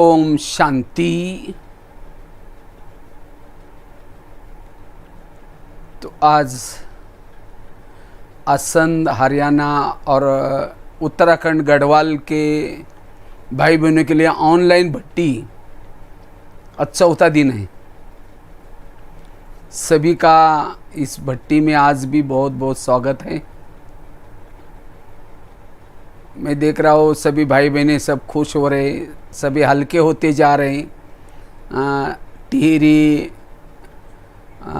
ओम शांति। तो आज असंध हरियाणा और उत्तराखंड गढ़वाल के भाई बहनों के लिए ऑनलाइन भट्टी चौथा दिन है। सभी का इस भट्टी में आज भी बहुत बहुत स्वागत है। मैं देख रहा हूँ सभी भाई बहनें सब खुश हो रहे, सभी हल्के होते जा रहे हैं। टिहरी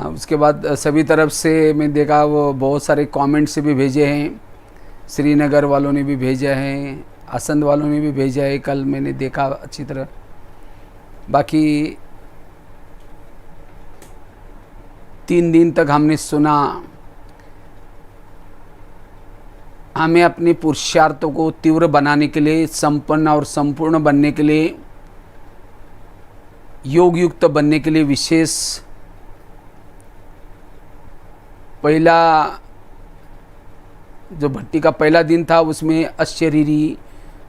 उसके बाद सभी तरफ से मैं देखा वो बहुत सारे कमेंट्स भी भेजे हैं। श्रीनगर वालों ने भी भेजा है, असंध वालों ने भी भेजा है, कल मैंने देखा अच्छी तरह। बाकी 3 दिन तक हमने सुना, हमें अपने पुरुषार्थों को तीव्र बनाने के लिए, संपन्न और संपूर्ण बनने के लिए, योग युक्त बनने के लिए विशेष पहला जो भट्टी का पहला दिन था उसमें अशरीरी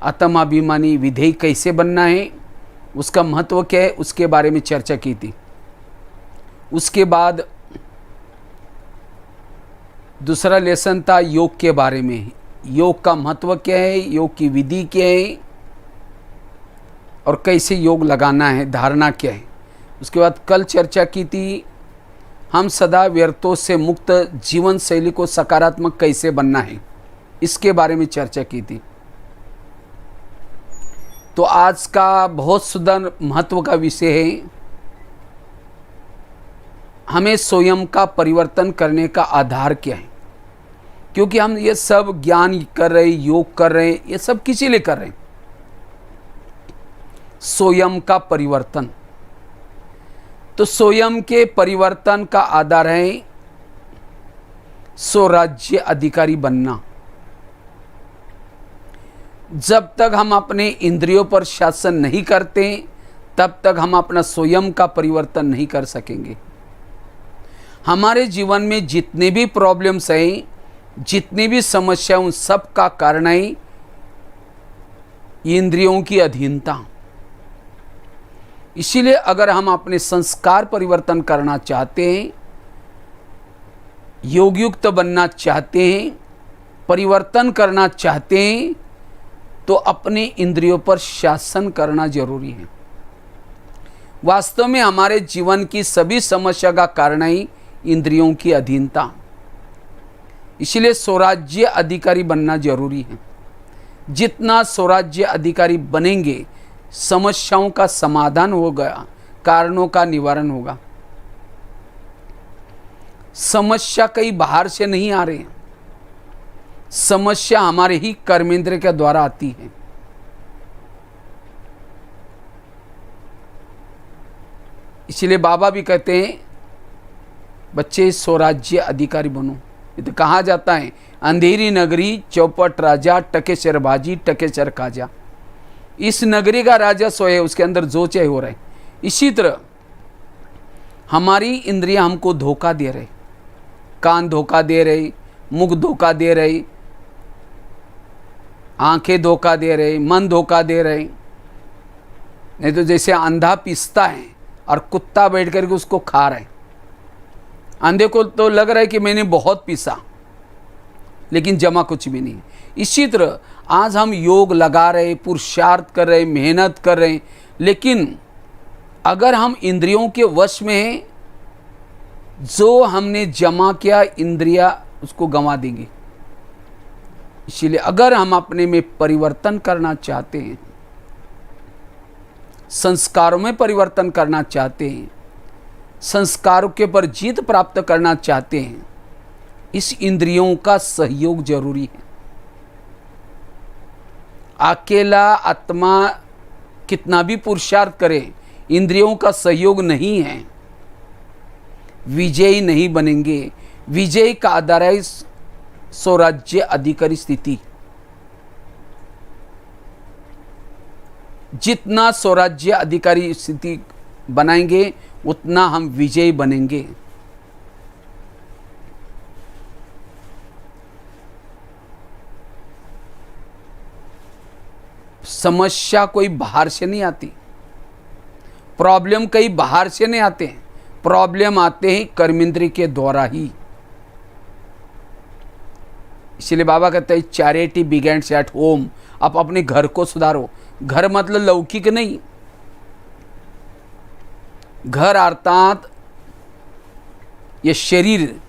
आत्माभिमानी विधेयी कैसे बनना है, उसका महत्व क्या है, उसके बारे में चर्चा की थी। उसके बाद दूसरा लेसन था योग के बारे में। योग का महत्व क्या है, योग की विधि क्या है और कैसे योग लगाना है, धारणा क्या है। उसके बाद कल चर्चा की थी हम सदा व्यर्थों से मुक्त जीवन शैली को सकारात्मक कैसे बनना है, इसके बारे में चर्चा की थी। तो आज का बहुत सुंदर महत्व का विषय है, हमें स्वयं का परिवर्तन करने का आधार क्या है। क्योंकि हम ये सब ज्ञान कर रहे, योग कर रहे, ये सब किसी लिए कर रहे हैं। स्वयं का परिवर्तन, तो स्वयं के परिवर्तन का आधार है स्वराज्य अधिकारी बनना। जब तक हम अपने इंद्रियों पर शासन नहीं करते तब तक हम अपना स्वयं का परिवर्तन नहीं कर सकेंगे। हमारे जीवन में जितने भी प्रॉब्लम्स हैं, जितनी भी समस्या, उन सब का कारण है इंद्रियों की अधीनता। इसीलिए अगर हम अपने संस्कार परिवर्तन करना चाहते हैं, योगयुक्त बनना चाहते हैं, परिवर्तन करना चाहते हैं, तो अपने इंद्रियों पर शासन करना जरूरी है। वास्तव में हमारे जीवन की सभी समस्या का कारण है इंद्रियों की अधीनता। इसलिए स्वराज्य अधिकारी बनना जरूरी है। जितना स्वराज्य अधिकारी बनेंगे, समस्याओं का समाधान होगा, कारणों का निवारण होगा। समस्या कहीं बाहर से नहीं आ रही, समस्या हमारे ही कर्मेंद्र के द्वारा आती है। इसलिए बाबा भी कहते हैं बच्चे स्वराज्य अधिकारी बनो। ये तो कहा जाता है अंधेरी नगरी चौपट राजा, टकेसर बाजी टकेसर खाजा। इस नगरी का राजा सोए, उसके अंदर जो चाहे हो रहे। इसी तरह हमारी इंद्रियां हमको धोखा दे रहे, कान धोखा दे रहे, मुख धोखा दे रहे, आंखें धोखा दे रहे, मन धोखा दे रहे। नहीं तो जैसे अंधा पीसता है और कुत्ता बैठ करके उसको खा रहा है। अंधे को तो लग रहा है कि मैंने बहुत पीसा, लेकिन जमा कुछ भी नहीं। इसी तरह आज हम योग लगा रहे, पुरुषार्थ कर रहे, मेहनत कर रहे, लेकिन अगर हम इंद्रियों के वश में हैं, जो हमने जमा किया इंद्रिया उसको गंवा देंगे। इसीलिए अगर हम अपने में परिवर्तन करना चाहते हैं, संस्कारों में परिवर्तन करना चाहते हैं, संस्कारों के पर जीत प्राप्त करना चाहते हैं, इस इंद्रियों का सहयोग जरूरी है। अकेला आत्मा कितना भी पुरुषार्थ करे, इंद्रियों का सहयोग नहीं है, विजयी नहीं बनेंगे। विजय का आधार है स्वराज्य अधिकारी स्थिति। जितना स्वराज्य अधिकारी स्थिति बनाएंगे उतना हम विजयी बनेंगे। समस्या कोई बाहर से नहीं आती, प्रॉब्लम कहीं बाहर से नहीं आते हैं, प्रॉब्लम आते हैं कर्मेंद्रिय के द्वारा ही। इसलिए बाबा कहते हैं चैरिटी बिगेन्स एट होम। आप अपने घर को सुधारो। घर मतलब लौकिक नहीं, घर अर्थात ये शरीर,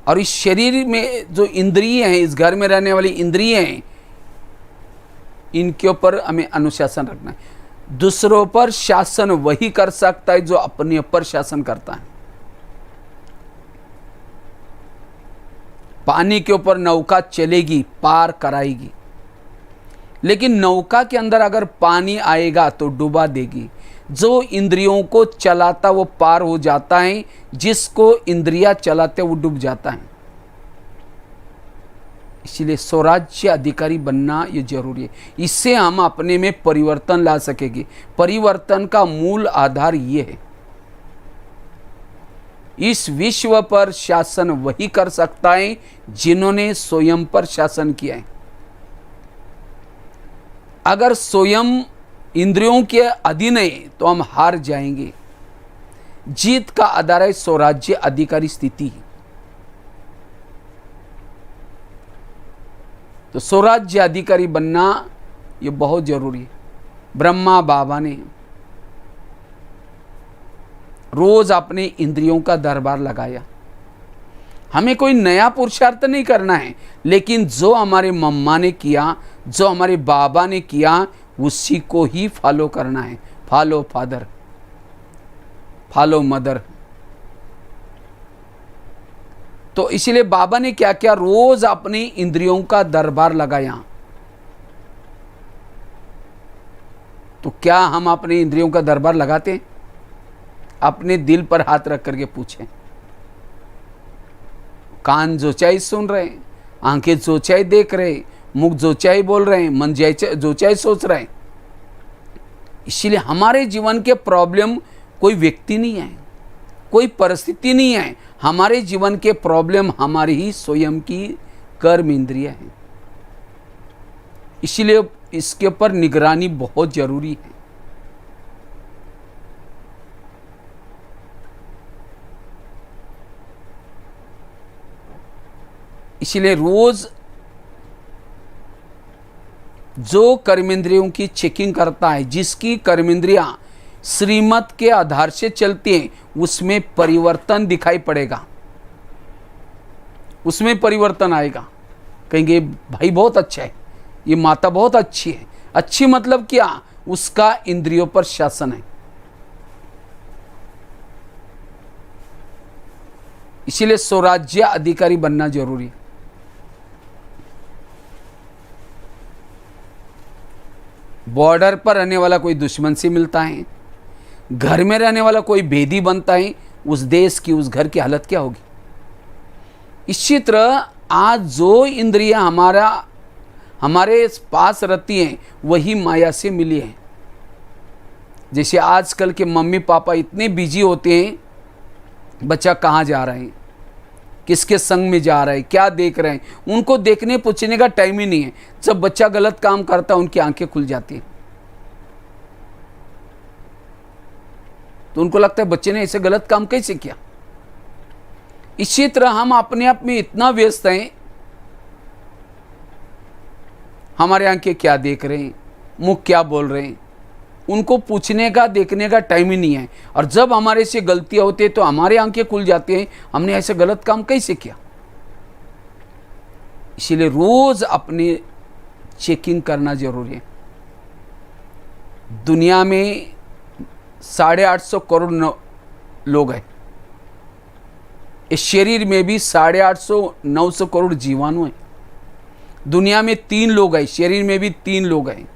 और इस शरीर में जो इंद्रिय हैं, इस घर में रहने वाली इंद्रिय हैं, इनके ऊपर हमें अनुशासन रखना है। दूसरों पर शासन वही कर सकता है जो अपने ऊपर शासन करता है। पानी के ऊपर नौका चलेगी, पार कराएगी, लेकिन नौका के अंदर अगर पानी आएगा तो डुबा देगी। जो इंद्रियों को चलाता वो पार हो जाता है, जिसको इंद्रियां चलाते वो डूब जाता है। इसलिए स्वराज्य अधिकारी बनना ये जरूरी है। इससे हम अपने में परिवर्तन ला सकेंगे। परिवर्तन का मूल आधार ये है। इस विश्व पर शासन वही कर सकता है जिन्होंने स्वयं पर शासन किया है। अगर स्वयं इंद्रियों के अधीन है तो हम हार जाएंगे। जीत का आधार है स्वराज्य अधिकारी स्थिति। तो स्वराज्य अधिकारी बनना ये बहुत जरूरी है। ब्रह्मा बाबा ने रोज अपने इंद्रियों का दरबार लगाया। हमें कोई नया पुरुषार्थ नहीं करना है, लेकिन जो हमारे मम्मा ने किया, जो हमारे बाबा ने किया, उसी को ही फॉलो करना है। Follow father, follow mother. तो इसलिए बाबा ने क्या किया, रोज अपनी इंद्रियों का दरबार लगाया। तो क्या हम अपनी इंद्रियों का दरबार लगाते हैं? अपने दिल पर हाथ रख करके पूछें। कान जो चाहे सुन रहे हैं, आंखें जो चाहे देख रहे हैं, मुख जो चाहे बोल रहे हैं, मन जो चाहे सोच रहे हैं। इसलिए हमारे जीवन के प्रॉब्लम कोई व्यक्ति नहीं है, कोई परिस्थिति नहीं है। हमारे जीवन के प्रॉब्लम हमारी ही स्वयं की कर्म इंद्रिय है। इसलिए इसके ऊपर निगरानी बहुत जरूरी है। इसलिए रोज जो कर्मेंद्रियों की चेकिंग करता है, जिसकी कर्मेंद्रियां श्रीमत के आधार से चलती हैं, उसमें परिवर्तन दिखाई पड़ेगा, उसमें परिवर्तन आएगा। कहेंगे भाई बहुत अच्छा है, ये माता बहुत अच्छी है। अच्छी मतलब क्या? उसका इंद्रियों पर शासन है। इसीलिए स्वराज्य अधिकारी बनना जरूरी है। बॉर्डर पर रहने वाला कोई दुश्मन से मिलता है, घर में रहने वाला कोई भेदी बनता है, उस देश की, उस घर की हालत क्या होगी? इसी तरह आज जो इंद्रियां हमारे पास रहती हैं, वही माया से मिली हैं। जैसे आजकल के मम्मी पापा इतने बिजी होते हैं, बच्चा कहाँ जा रहा है, किसके संग में जा रहा है, क्या देख रहे हैं, उनको देखने पूछने का टाइम ही नहीं है। जब बच्चा गलत काम करता है, उनकी आंखें खुल जाती हैं। तो उनको लगता है बच्चे ने ऐसे गलत काम कैसे किया। इसी तरह हम अपने आप में इतना व्यस्त हैं, हमारे आंखें क्या देख रहे हैं, मुख क्या बोल रहे हैं, उनको पूछने का, देखने का टाइम ही नहीं है। और जब हमारे से गलतियां होती है तो हमारी आंखें खुल जाती हैं, हमने ऐसे गलत काम कैसे किया। इसीलिए रोज अपनी चेकिंग करना जरूरी है। दुनिया में 850 करोड़ लोग हैं। इस शरीर में भी 850-900 करोड़ जीवाणु हैं। दुनिया में 3 लोग हैं, शरीर में भी 3 लोग हैं।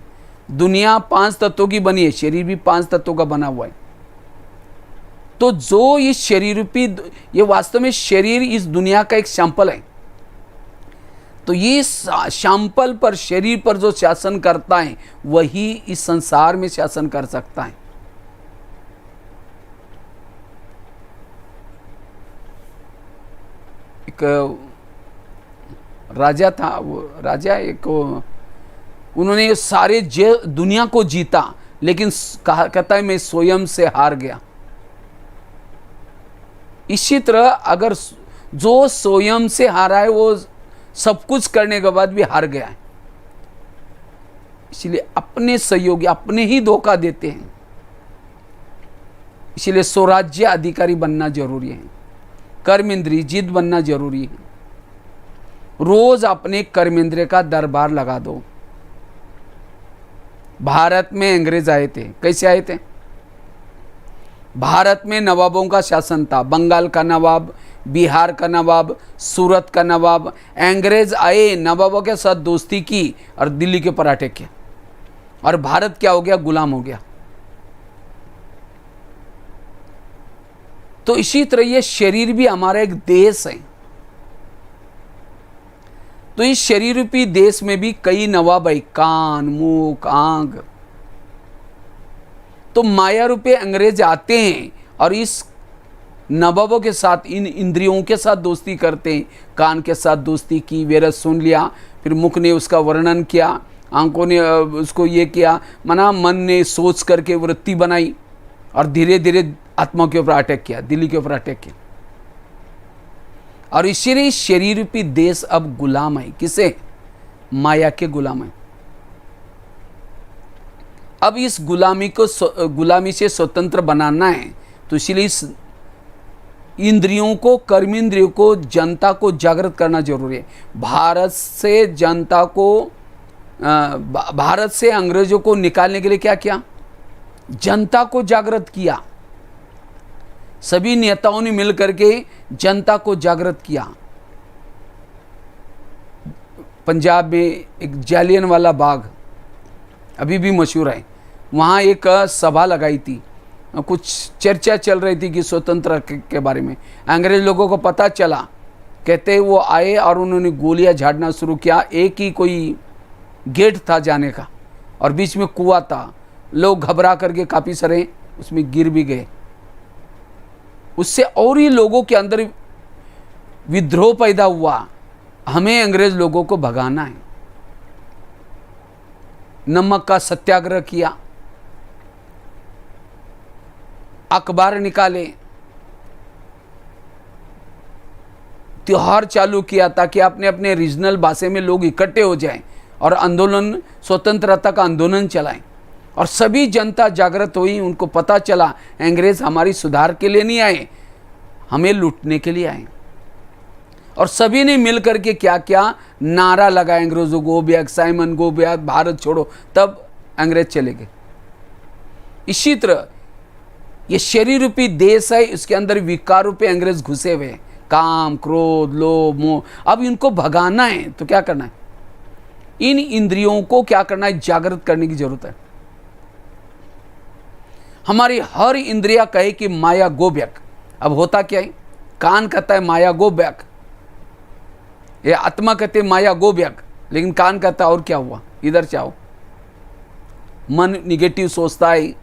दुनिया 5 तत्वों की बनी है, शरीर भी 5 तत्वों का बना हुआ है। तो जो इस शरीर रूपी, ये वास्तव में शरीर इस दुनिया का एक सैंपल है। तो ये सैंपल पर, शरीर पर जो शासन करता है, वही इस संसार में शासन कर सकता है। एक राजा था, वो राजा एक, उन्होंने सारे दुनिया को जीता, लेकिन कहता है मैं स्वयं से हार गया। इसी तरह अगर जो स्वयं से हारा है वो सब कुछ करने के बाद भी हार गया है। इसलिए अपने सहयोगी अपने ही धोखा देते हैं। इसलिए स्वराज्य अधिकारी बनना जरूरी है, कर्मेंद्रीय जिद बनना जरूरी है। रोज अपने कर्मेंद्रिय का दरबार लगा दो। भारत में अंग्रेज आए थे, कैसे आए थे? भारत में नवाबों का शासन था, बंगाल का नवाब, बिहार का नवाब, सूरत का नवाब। अंग्रेज आए, नवाबों के साथ दोस्ती की और दिल्ली के पराठे किए, और भारत क्या हो गया? गुलाम हो गया। तो इसी तरह ये शरीर भी हमारा एक देश है। तो इस शरीर रूपी देश में भी कई नवाब है, कान, मुंह, आंख। तो माया रूपी अंग्रेज आते हैं और इस नवाबों के साथ, इन इंद्रियों के साथ दोस्ती करते हैं। कान के साथ दोस्ती की, वेरस सुन लिया, फिर मुख ने उसका वर्णन किया, आंखों ने उसको ये किया, मना मन ने सोच करके वृत्ति बनाई, और धीरे धीरे आत्मा के ऊपर अटैक किया, दिल्ली के ऊपर अटैक किया। और इसीलिए शरीर रूपी देश अब गुलाम है। किसे? माया के गुलाम है। अब इस गुलामी से स्वतंत्र बनाना है, तो इसलिए इस इंद्रियों को, कर्मेंद्रियों को, जनता को जागृत करना जरूरी है। भारत से जनता को, भारत से अंग्रेजों को निकालने के लिए क्या किया? जनता को जागृत किया। सभी नेताओं ने मिलकर के जनता को जागृत किया। पंजाब में एक जालियनवाला बाग अभी भी मशहूर है, वहाँ एक सभा लगाई थी, कुछ चर्चा चल रही थी कि स्वतंत्रता के बारे में। अंग्रेज लोगों को पता चला, कहते वो आए और उन्होंने गोलियां झाड़ना शुरू किया। एक ही कोई गेट था जाने का, और बीच में कुआं था। लोग घबरा करके काफ़ी सारे उसमें गिर भी गए। उससे और ही लोगों के अंदर विद्रोह पैदा हुआ, हमें अंग्रेज लोगों को भगाना है। नमक का सत्याग्रह किया, अखबार निकाले, त्योहार चालू किया ताकि अपने अपने रीजनल भाषा में लोग इकट्ठे हो जाएं और आंदोलन, स्वतंत्रता का आंदोलन चलाएं। और सभी जनता जागृत हुई। उनको पता चला अंग्रेज हमारी सुधार के लिए नहीं आए, हमें लूटने के लिए आए। और सभी ने मिल करके क्या क्या नारा लगाया, अंग्रेजों go back, Simon go back, Bharat छोड़ो। तब अंग्रेज चले गए। इसी तरह ये शरीर रूपी देश है, इसके अंदर विकार रूपी अंग्रेज घुसे हुए हैं, काम, क्रोध, लोभ, मोह। अब इनको भगाना है तो क्या करना है? इन इंद्रियों को क्या करना है? जागृत करने की जरूरत है। हमारी हर इंद्रिया कहे कि माया गो बैक। अब होता क्या है? कान कहता है माया गो बैक, ये आत्मा कहते हैं माया गो बैक, लेकिन कान कहता है और क्या हुआ, इधर चाहो। मन निगेटिव सोचता है,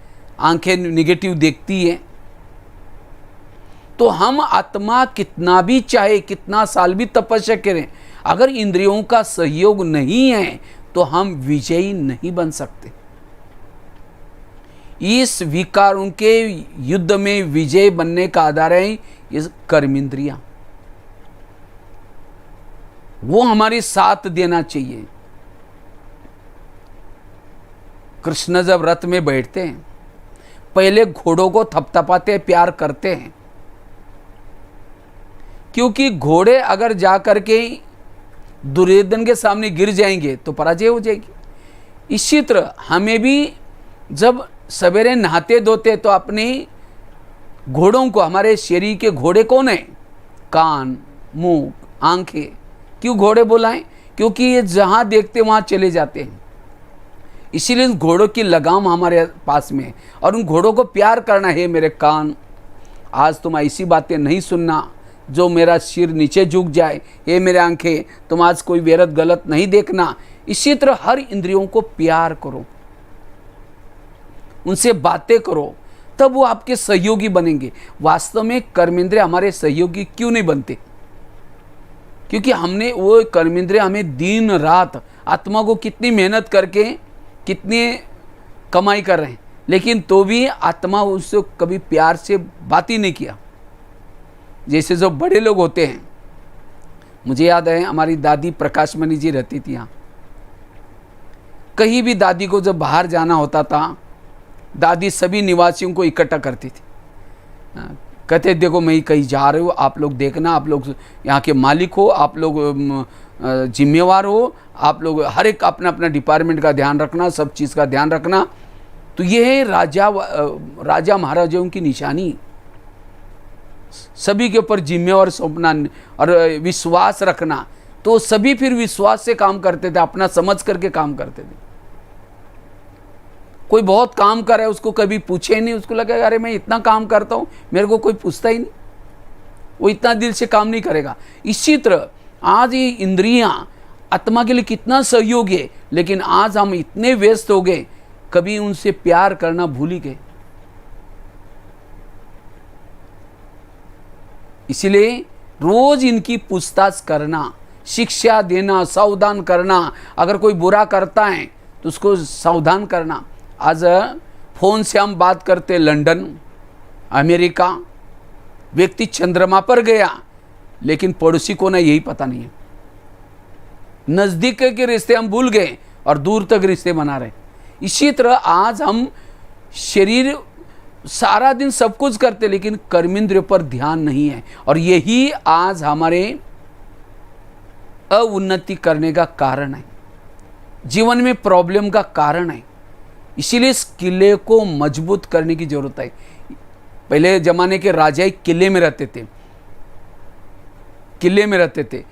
आंखें निगेटिव देखती है। तो हम आत्मा कितना भी चाहे, कितना साल भी तपस्या करें, अगर इंद्रियों का सहयोग नहीं है तो हम विजयी नहीं बन सकते। इस विकारों के युद्ध में विजय बनने का आधार है ये कर्मेंद्रियां। वो हमारी साथ देना चाहिए। कृष्ण जब रथ में बैठते हैं, पहले घोड़ों को थपथपाते, प्यार करते हैं, क्योंकि घोड़े अगर जाकर के दुर्योधन के सामने गिर जाएंगे तो पराजय हो जाएगी। इसी तरह हमें भी जब सवेरे नहाते धोते तो अपने घोड़ों को, हमारे शरीर के घोड़े कौन है? कान, मुंह, आंखें। क्यों घोड़े बुलाएं? क्योंकि ये जहां देखते वहां चले जाते हैं। इसीलिए उन घोड़ों की लगाम हमारे पास में है, और उन घोड़ों को प्यार करना है। मेरे कान, आज तुम ऐसी बातें नहीं सुनना जो मेरा सिर नीचे झुक जाए। ये मेरे आंखें, तुम आज कोई व्यर्थ गलत नहीं देखना। इसी तरह हर इंद्रियों को प्यार करो, उनसे बातें करो, तब वो आपके सहयोगी बनेंगे। वास्तव में कर्मेंद्रिय हमारे सहयोगी क्यों नहीं बनते? क्योंकि हमने वो कर्मेंद्रिय हमें दिन रात आत्मा को कितनी मेहनत करके कितनी कमाई कर रहे हैं, लेकिन तो भी आत्मा उससे कभी प्यार से बात ही नहीं किया। जैसे जो बड़े लोग होते हैं, मुझे याद है हमारी दादी प्रकाशमणि जी रहती थी यहाँ। कहीं भी दादी को जब बाहर जाना होता था, दादी सभी निवासियों को इकट्ठा करती थी। कहते देखो मैं कहीं जा रही हूँ, आप लोग देखना, आप लोग यहाँ के मालिक हो, आप लोग जिम्मेवार हो, आप लोग हर एक अपना अपना डिपार्टमेंट का ध्यान रखना, सब चीज़ का ध्यान रखना। तो ये है राजा महाराजाओं की निशानी, सभी के ऊपर जिम्मेवार सौंपना और विश्वास रखना। तो सभी फिर विश्वास से काम करते थे, अपना समझ करके काम करते थे। कोई बहुत काम कर रहा है, उसको कभी पूछे नहीं, उसको लगेगा अरे मैं इतना काम करता हूँ, मेरे को कोई पूछता ही नहीं, वो इतना दिल से काम नहीं करेगा। इसी तरह आज ये इंद्रियां आत्मा के लिए कितना सहयोग है, लेकिन आज हम इतने व्यस्त हो गए, कभी उनसे प्यार करना भूल ही गए। इसलिए रोज इनकी पूछताछ करना, शिक्षा देना, सावधान करना। अगर कोई बुरा करता है तो उसको सावधान करना। आज फोन से हम बात करते, लंदन, अमेरिका, व्यक्ति चंद्रमा पर गया, लेकिन पड़ोसी को ना यही पता नहीं है। नजदीक के रिश्ते हम भूल गए और दूर तक रिश्ते बना रहे। इसी तरह आज हम शरीर सारा दिन सब कुछ करते, लेकिन कर्मेंद्रियों पर ध्यान नहीं है, और यही आज हमारे अउन्नति करने का कारण है, जीवन में प्रॉब्लम का कारण है। इसीलिए इस किले को मजबूत करने की जरूरत है। पहले जमाने के राजा किले में रहते थे, किले में रहते थे।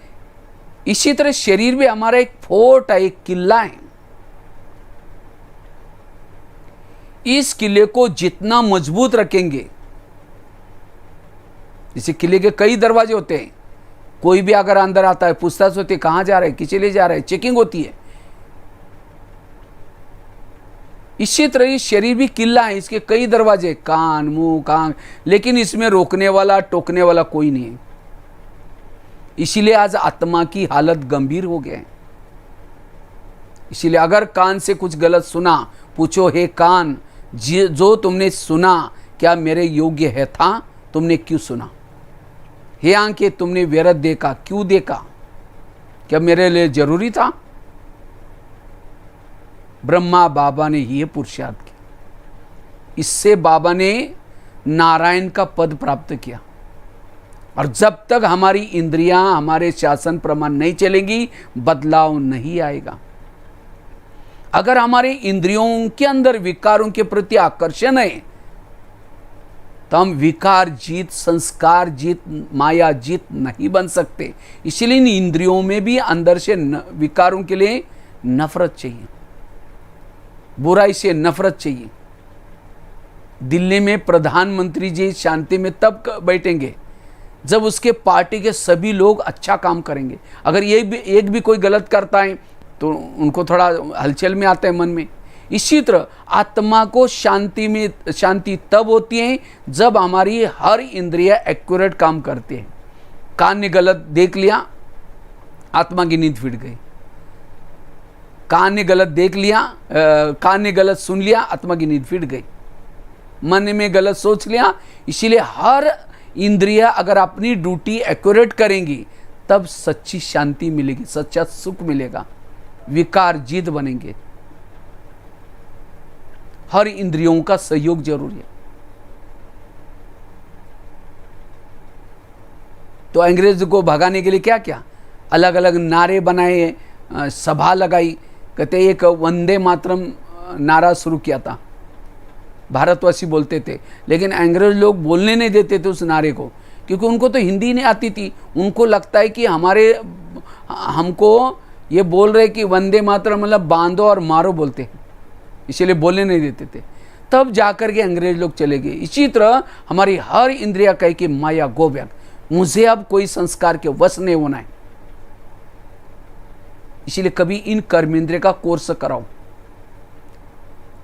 इसी तरह शरीर भी हमारा एक फोर्ट है, एक किला है। इस किले को जितना मजबूत रखेंगे, जैसे किले के कई दरवाजे होते हैं, कोई भी अगर अंदर आता है पूछताछ होती है कहां जा रहे हैं, किस लिए जा रहे हैं, चेकिंग होती है। इसी तरह ये शरीर भी किला है, इसके कई दरवाजे, कान, मुंह, कान, लेकिन इसमें रोकने वाला, टोकने वाला कोई नहीं है। इसीलिए आज आत्मा की हालत गंभीर हो गया है। इसीलिए अगर कान से कुछ गलत सुना, पूछो हे कान, जो तुमने सुना क्या मेरे योग्य है था, तुमने क्यों सुना? हे आंखें, तुमने व्यर्थ देखा, क्यों देखा? क्या मेरे लिए जरूरी था? ब्रह्मा बाबा ने ये पुरुषार्थ किया, इससे बाबा ने नारायण का पद प्राप्त किया। और जब तक हमारी इंद्रियां हमारे शासन प्रमाण नहीं चलेंगी, बदलाव नहीं आएगा। अगर हमारे इंद्रियों के अंदर विकारों के प्रति आकर्षण है, तो हम विकार जीत, संस्कार जीत, माया जीत नहीं बन सकते। इसलिए इन इंद्रियों में भी अंदर से विकारों के लिए नफरत चाहिए, बुराई से नफरत चाहिए। दिल्ली में प्रधानमंत्री जी शांति में तब बैठेंगे जब उसके पार्टी के सभी लोग अच्छा काम करेंगे। अगर एक भी कोई गलत करता है तो उनको थोड़ा हलचल में आता है मन में। इसी तरह आत्मा को शांति तब होती है जब हमारी हर इंद्रिया एक्यूरेट काम करते हैं। कान ने गलत देख लिया, आत्मा की नींद फिट गई। कान ने गलत देख लिया, कान ने गलत सुन लिया, आत्मा की नींद फिट गई। मन में गलत सोच लिया। इसीलिए हर इंद्रिया अगर अपनी ड्यूटी एक्यूरेट करेंगी, तब सच्ची शांति मिलेगी, सच्चा सुख मिलेगा, विकार जीत बनेंगे। हर इंद्रियों का सहयोग जरूरी है। तो अंग्रेज को भगाने के लिए क्या क्या अलग अलग नारे बनाए, सभा लगाई। कहते एक वंदे मातरम नारा शुरू किया था, भारतवासी बोलते थे, लेकिन अंग्रेज लोग बोलने नहीं देते थे उस नारे को, क्योंकि उनको तो हिंदी नहीं आती थी। उनको लगता है कि हमको ये बोल रहे कि वंदे मातरम मतलब बांधो और मारो बोलते हैं, इसलिए बोलने नहीं देते थे। तब जाकर के अंग्रेज लोग चले गए। इसी तरह हमारी हर इंद्रिया कहे कि माया गो बैक, मुझे अब कोई संस्कार के वश नहीं होना है। इसीलिए कभी इन कर्मेंद्रिय का कोर्स कराओ।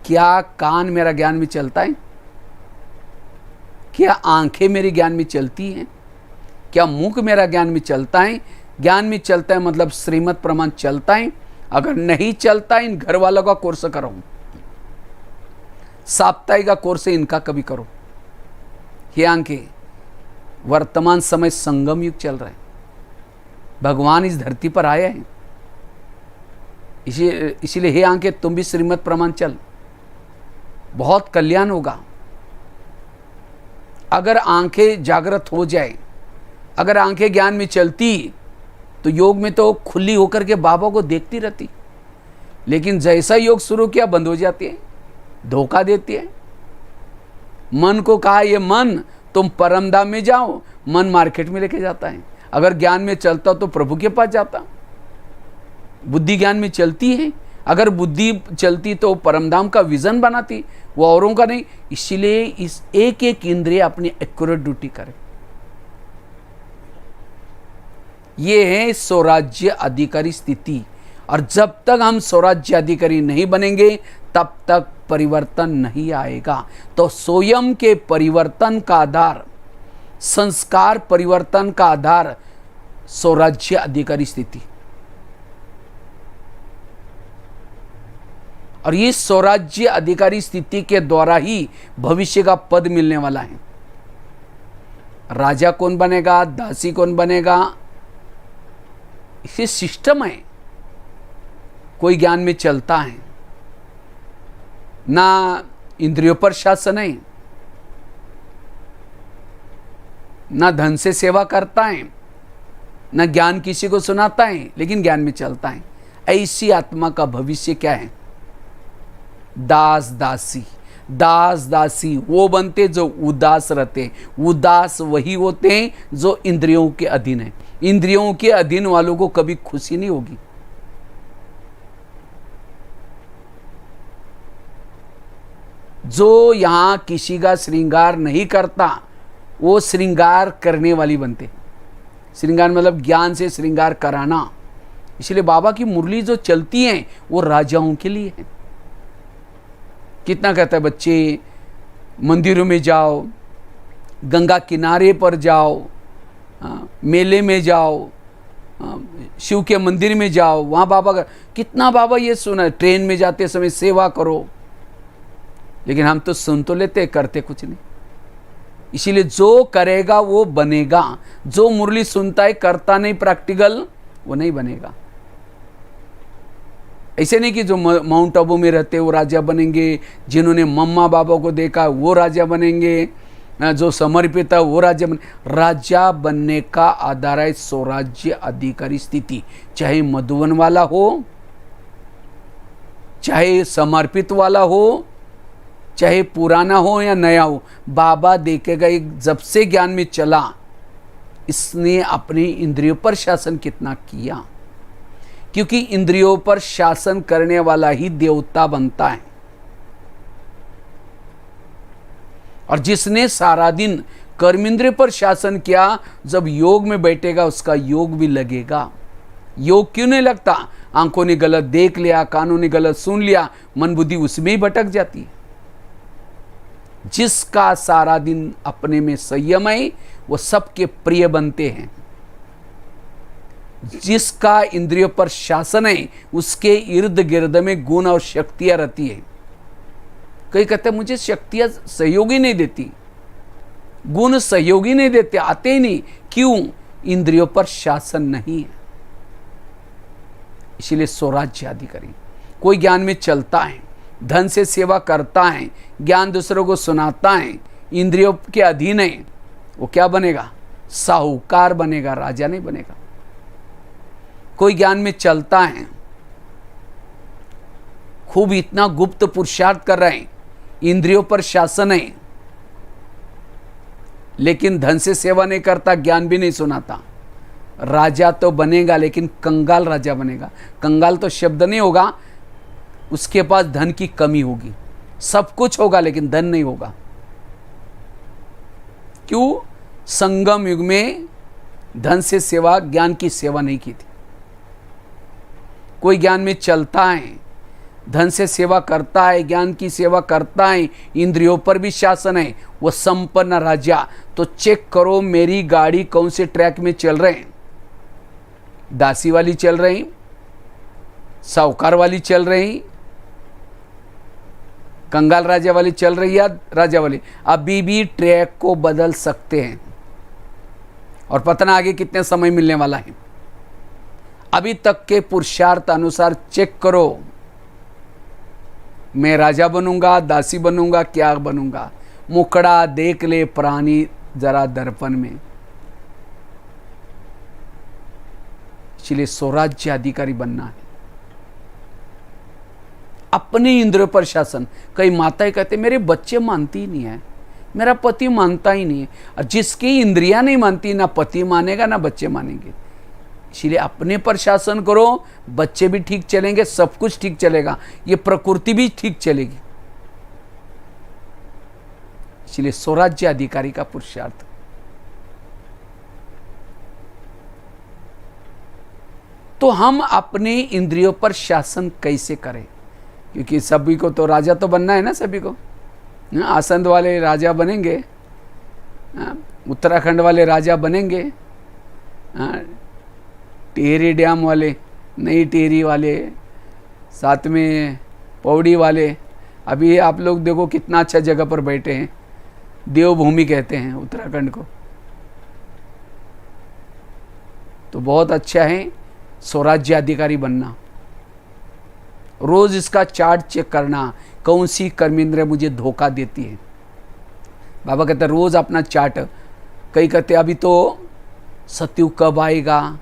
क्या कान मेरा ज्ञान में चलता है? क्या आंखें मेरे ज्ञान में चलती हैं? क्या मुख मेरा ज्ञान में चलता है? ज्ञान में चलता है मतलब श्रीमत प्रमाण चलता है। अगर नहीं चलता, इन घर वालों का कोर्स कराओ। साप्ताहिक का कोर्स है इनका कभी करो। ये आंखें, वर्तमान समय संगम युग चल रहा है, भगवान इस धरती पर आए हैं। इसीलिए हे आंखें तुम भी श्रीमत प्रमाण चल, बहुत कल्याण होगा। अगर आंखें जागृत हो जाए, अगर आंखें ज्ञान में चलती तो योग में तो खुली होकर के बाबा को देखती रहती, लेकिन जैसा योग शुरू किया बंद हो जाती है, धोखा देती है। मन को कहा ये मन तुम परम धाम में जाओ, मन मार्केट में लेके जाता है। अगर ज्ञान में चलता तो प्रभु के पास जाता। बुद्धि ज्ञान में चलती है, अगर बुद्धि चलती तो परमधाम का विजन बनाती, वो औरों का नहीं। इसीलिए इस एक एक इंद्रिय अपनी एक्यूरेट ड्यूटी करे। ये है स्वराज्य अधिकारी स्थिति। और जब तक हम स्वराज्य अधिकारी नहीं बनेंगे तब तक परिवर्तन नहीं आएगा। तो स्वयं के परिवर्तन का आधार, संस्कार परिवर्तन का आधार स्वराज्य अधिकारी स्थिति। और ये स्वराज्य अधिकारी स्थिति के द्वारा ही भविष्य का पद मिलने वाला है। राजा कौन बनेगा, दासी कौन बनेगा, इसे सिस्टम है। कोई ज्ञान में चलता है, ना इंद्रियों पर शासन है, ना धन से सेवा करता है, ना ज्ञान किसी को सुनाता है, लेकिन ज्ञान में चलता है। ऐसी आत्मा का भविष्य क्या है? दास दासी। दास दासी वो बनते जो उदास रहते। उदास वही होते हैं जो इंद्रियों के अधीन है। इंद्रियों के अधीन वालों को कभी खुशी नहीं होगी। जो यहां किसी का श्रृंगार नहीं करता वो श्रृंगार करने वाली बनते। श्रृंगार मतलब ज्ञान से श्रृंगार कराना। इसलिए बाबा की मुरली जो चलती है वो राजाओं के लिए है। कितना कहता है बच्चे, मंदिरों में जाओ, गंगा किनारे पर जाओ, मेले में जाओ, शिव के मंदिर में जाओ, वहाँ बाबा का कितना बाबा ये सुना है। ट्रेन में जाते समय सेवा करो, लेकिन हम तो सुन तो लेते, करते कुछ नहीं। इसीलिए जो करेगा वो बनेगा। जो मुरली सुनता है करता नहीं प्रैक्टिकल, वो नहीं बनेगा। ऐसे नहीं कि जो माउंट आबू में रहते वो राजा बनेंगे, जिन्होंने मम्मा बाबा को देखा वो राजा बनेंगे, जो समर्पित है वो राजा बने। राजा बनने का आधार है स्वराज्य अधिकारी स्थिति। चाहे मधुवन वाला हो, चाहे समर्पित वाला हो, चाहे पुराना हो या नया हो, बाबा देखेगा एक जब से ज्ञान में चला इसने अपनी इंद्रियों पर शासन कितना किया। क्योंकि इंद्रियों पर शासन करने वाला ही देवता बनता है। और जिसने सारा दिन कर्मेंद्रिय पर शासन किया, जब योग में बैठेगा उसका योग भी लगेगा। योग क्यों नहीं लगता? आंखों ने गलत देख लिया, कानों ने गलत सुन लिया, मन बुद्धि उसमें ही भटक जाती है। जिसका सारा दिन अपने में संयम है वो सबके प्रिय बनते हैं। जिसका इंद्रियों पर शासन है उसके इर्द गिर्द में गुण और शक्तियां रहती है। कई कहते हैं मुझे शक्तियां सहयोगी नहीं देती, गुण सहयोगी नहीं देते, आते ही नहीं। क्यों? इंद्रियों पर शासन नहीं है। इसीलिए स्वराज्य अधिकारी। कोई ज्ञान में चलता है, धन से सेवा करता है, ज्ञान दूसरों को सुनाता है, इंद्रियों के अधीन है, वो क्या बनेगा? साहूकार बनेगा, राजा नहीं बनेगा। कोई ज्ञान में चलता है, खूब इतना गुप्त पुरुषार्थ कर रहे हैं, इंद्रियों पर शासन है, लेकिन धन से सेवा नहीं करता, ज्ञान भी नहीं सुनाता, राजा तो बनेगा लेकिन कंगाल राजा बनेगा। कंगाल तो शब्द नहीं होगा, उसके पास धन की कमी होगी। सब कुछ होगा लेकिन धन नहीं होगा। क्यों? संगम युग में धन से सेवा, ज्ञान की सेवा नहीं की थी। कोई ज्ञान में चलता है, धन से सेवा करता है, ज्ञान की सेवा करता है, इंद्रियों पर भी शासन है, वो संपन्न राजा। तो चेक करो मेरी गाड़ी कौन से ट्रैक में चल रहे हैं। दासी वाली चल रही, साहूकार वाली चल रही, कंगाल राजा वाली चल रही है राजा वाली, अभी भी ट्रैक को बदल सकते हैं और पता ना आगे कितने समय मिलने वाला है। अभी तक के पुरुषार्थ अनुसार चेक करो, मैं राजा बनूंगा, दासी बनूंगा, क्या बनूंगा। मुखड़ा देख ले प्राणी जरा दर्पण में। इसलिए स्वराज्य अधिकारी बनना है, अपने इंद्रियों पर शासन। कई माताएं कहते मेरे बच्चे मानती ही नहीं है, मेरा पति मानता ही नहीं है। और जिसकी इंद्रियां नहीं मानती, ना पति मानेगा ना बच्चे मानेंगे। इसलिए अपने पर शासन करो, बच्चे भी ठीक चलेंगे, सब कुछ ठीक चलेगा, ये प्रकृति भी ठीक चलेगी। इसलिए स्वराज्य अधिकारी का पुरुषार्थ। तो हम अपने इंद्रियों पर शासन कैसे करें, क्योंकि सभी को तो राजा तो बनना है ना, सभी को। आसंद वाले राजा बनेंगे, उत्तराखंड वाले राजा बनेंगे, टिहरी डैम वाले, नई टिहरी वाले, साथ में पौड़ी वाले। अभी आप लोग देखो कितना अच्छा जगह पर बैठे हैं, देवभूमि कहते हैं उत्तराखंड को। तो बहुत अच्छा है स्वराज्य अधिकारी बनना। रोज इसका चार्ट चेक करना, कौन सी कर्मेंद्रिय मुझे धोखा देती है। बाबा कहते रोज अपना चार्ट। कई कहते अभी तो सतयुग कब आएगा,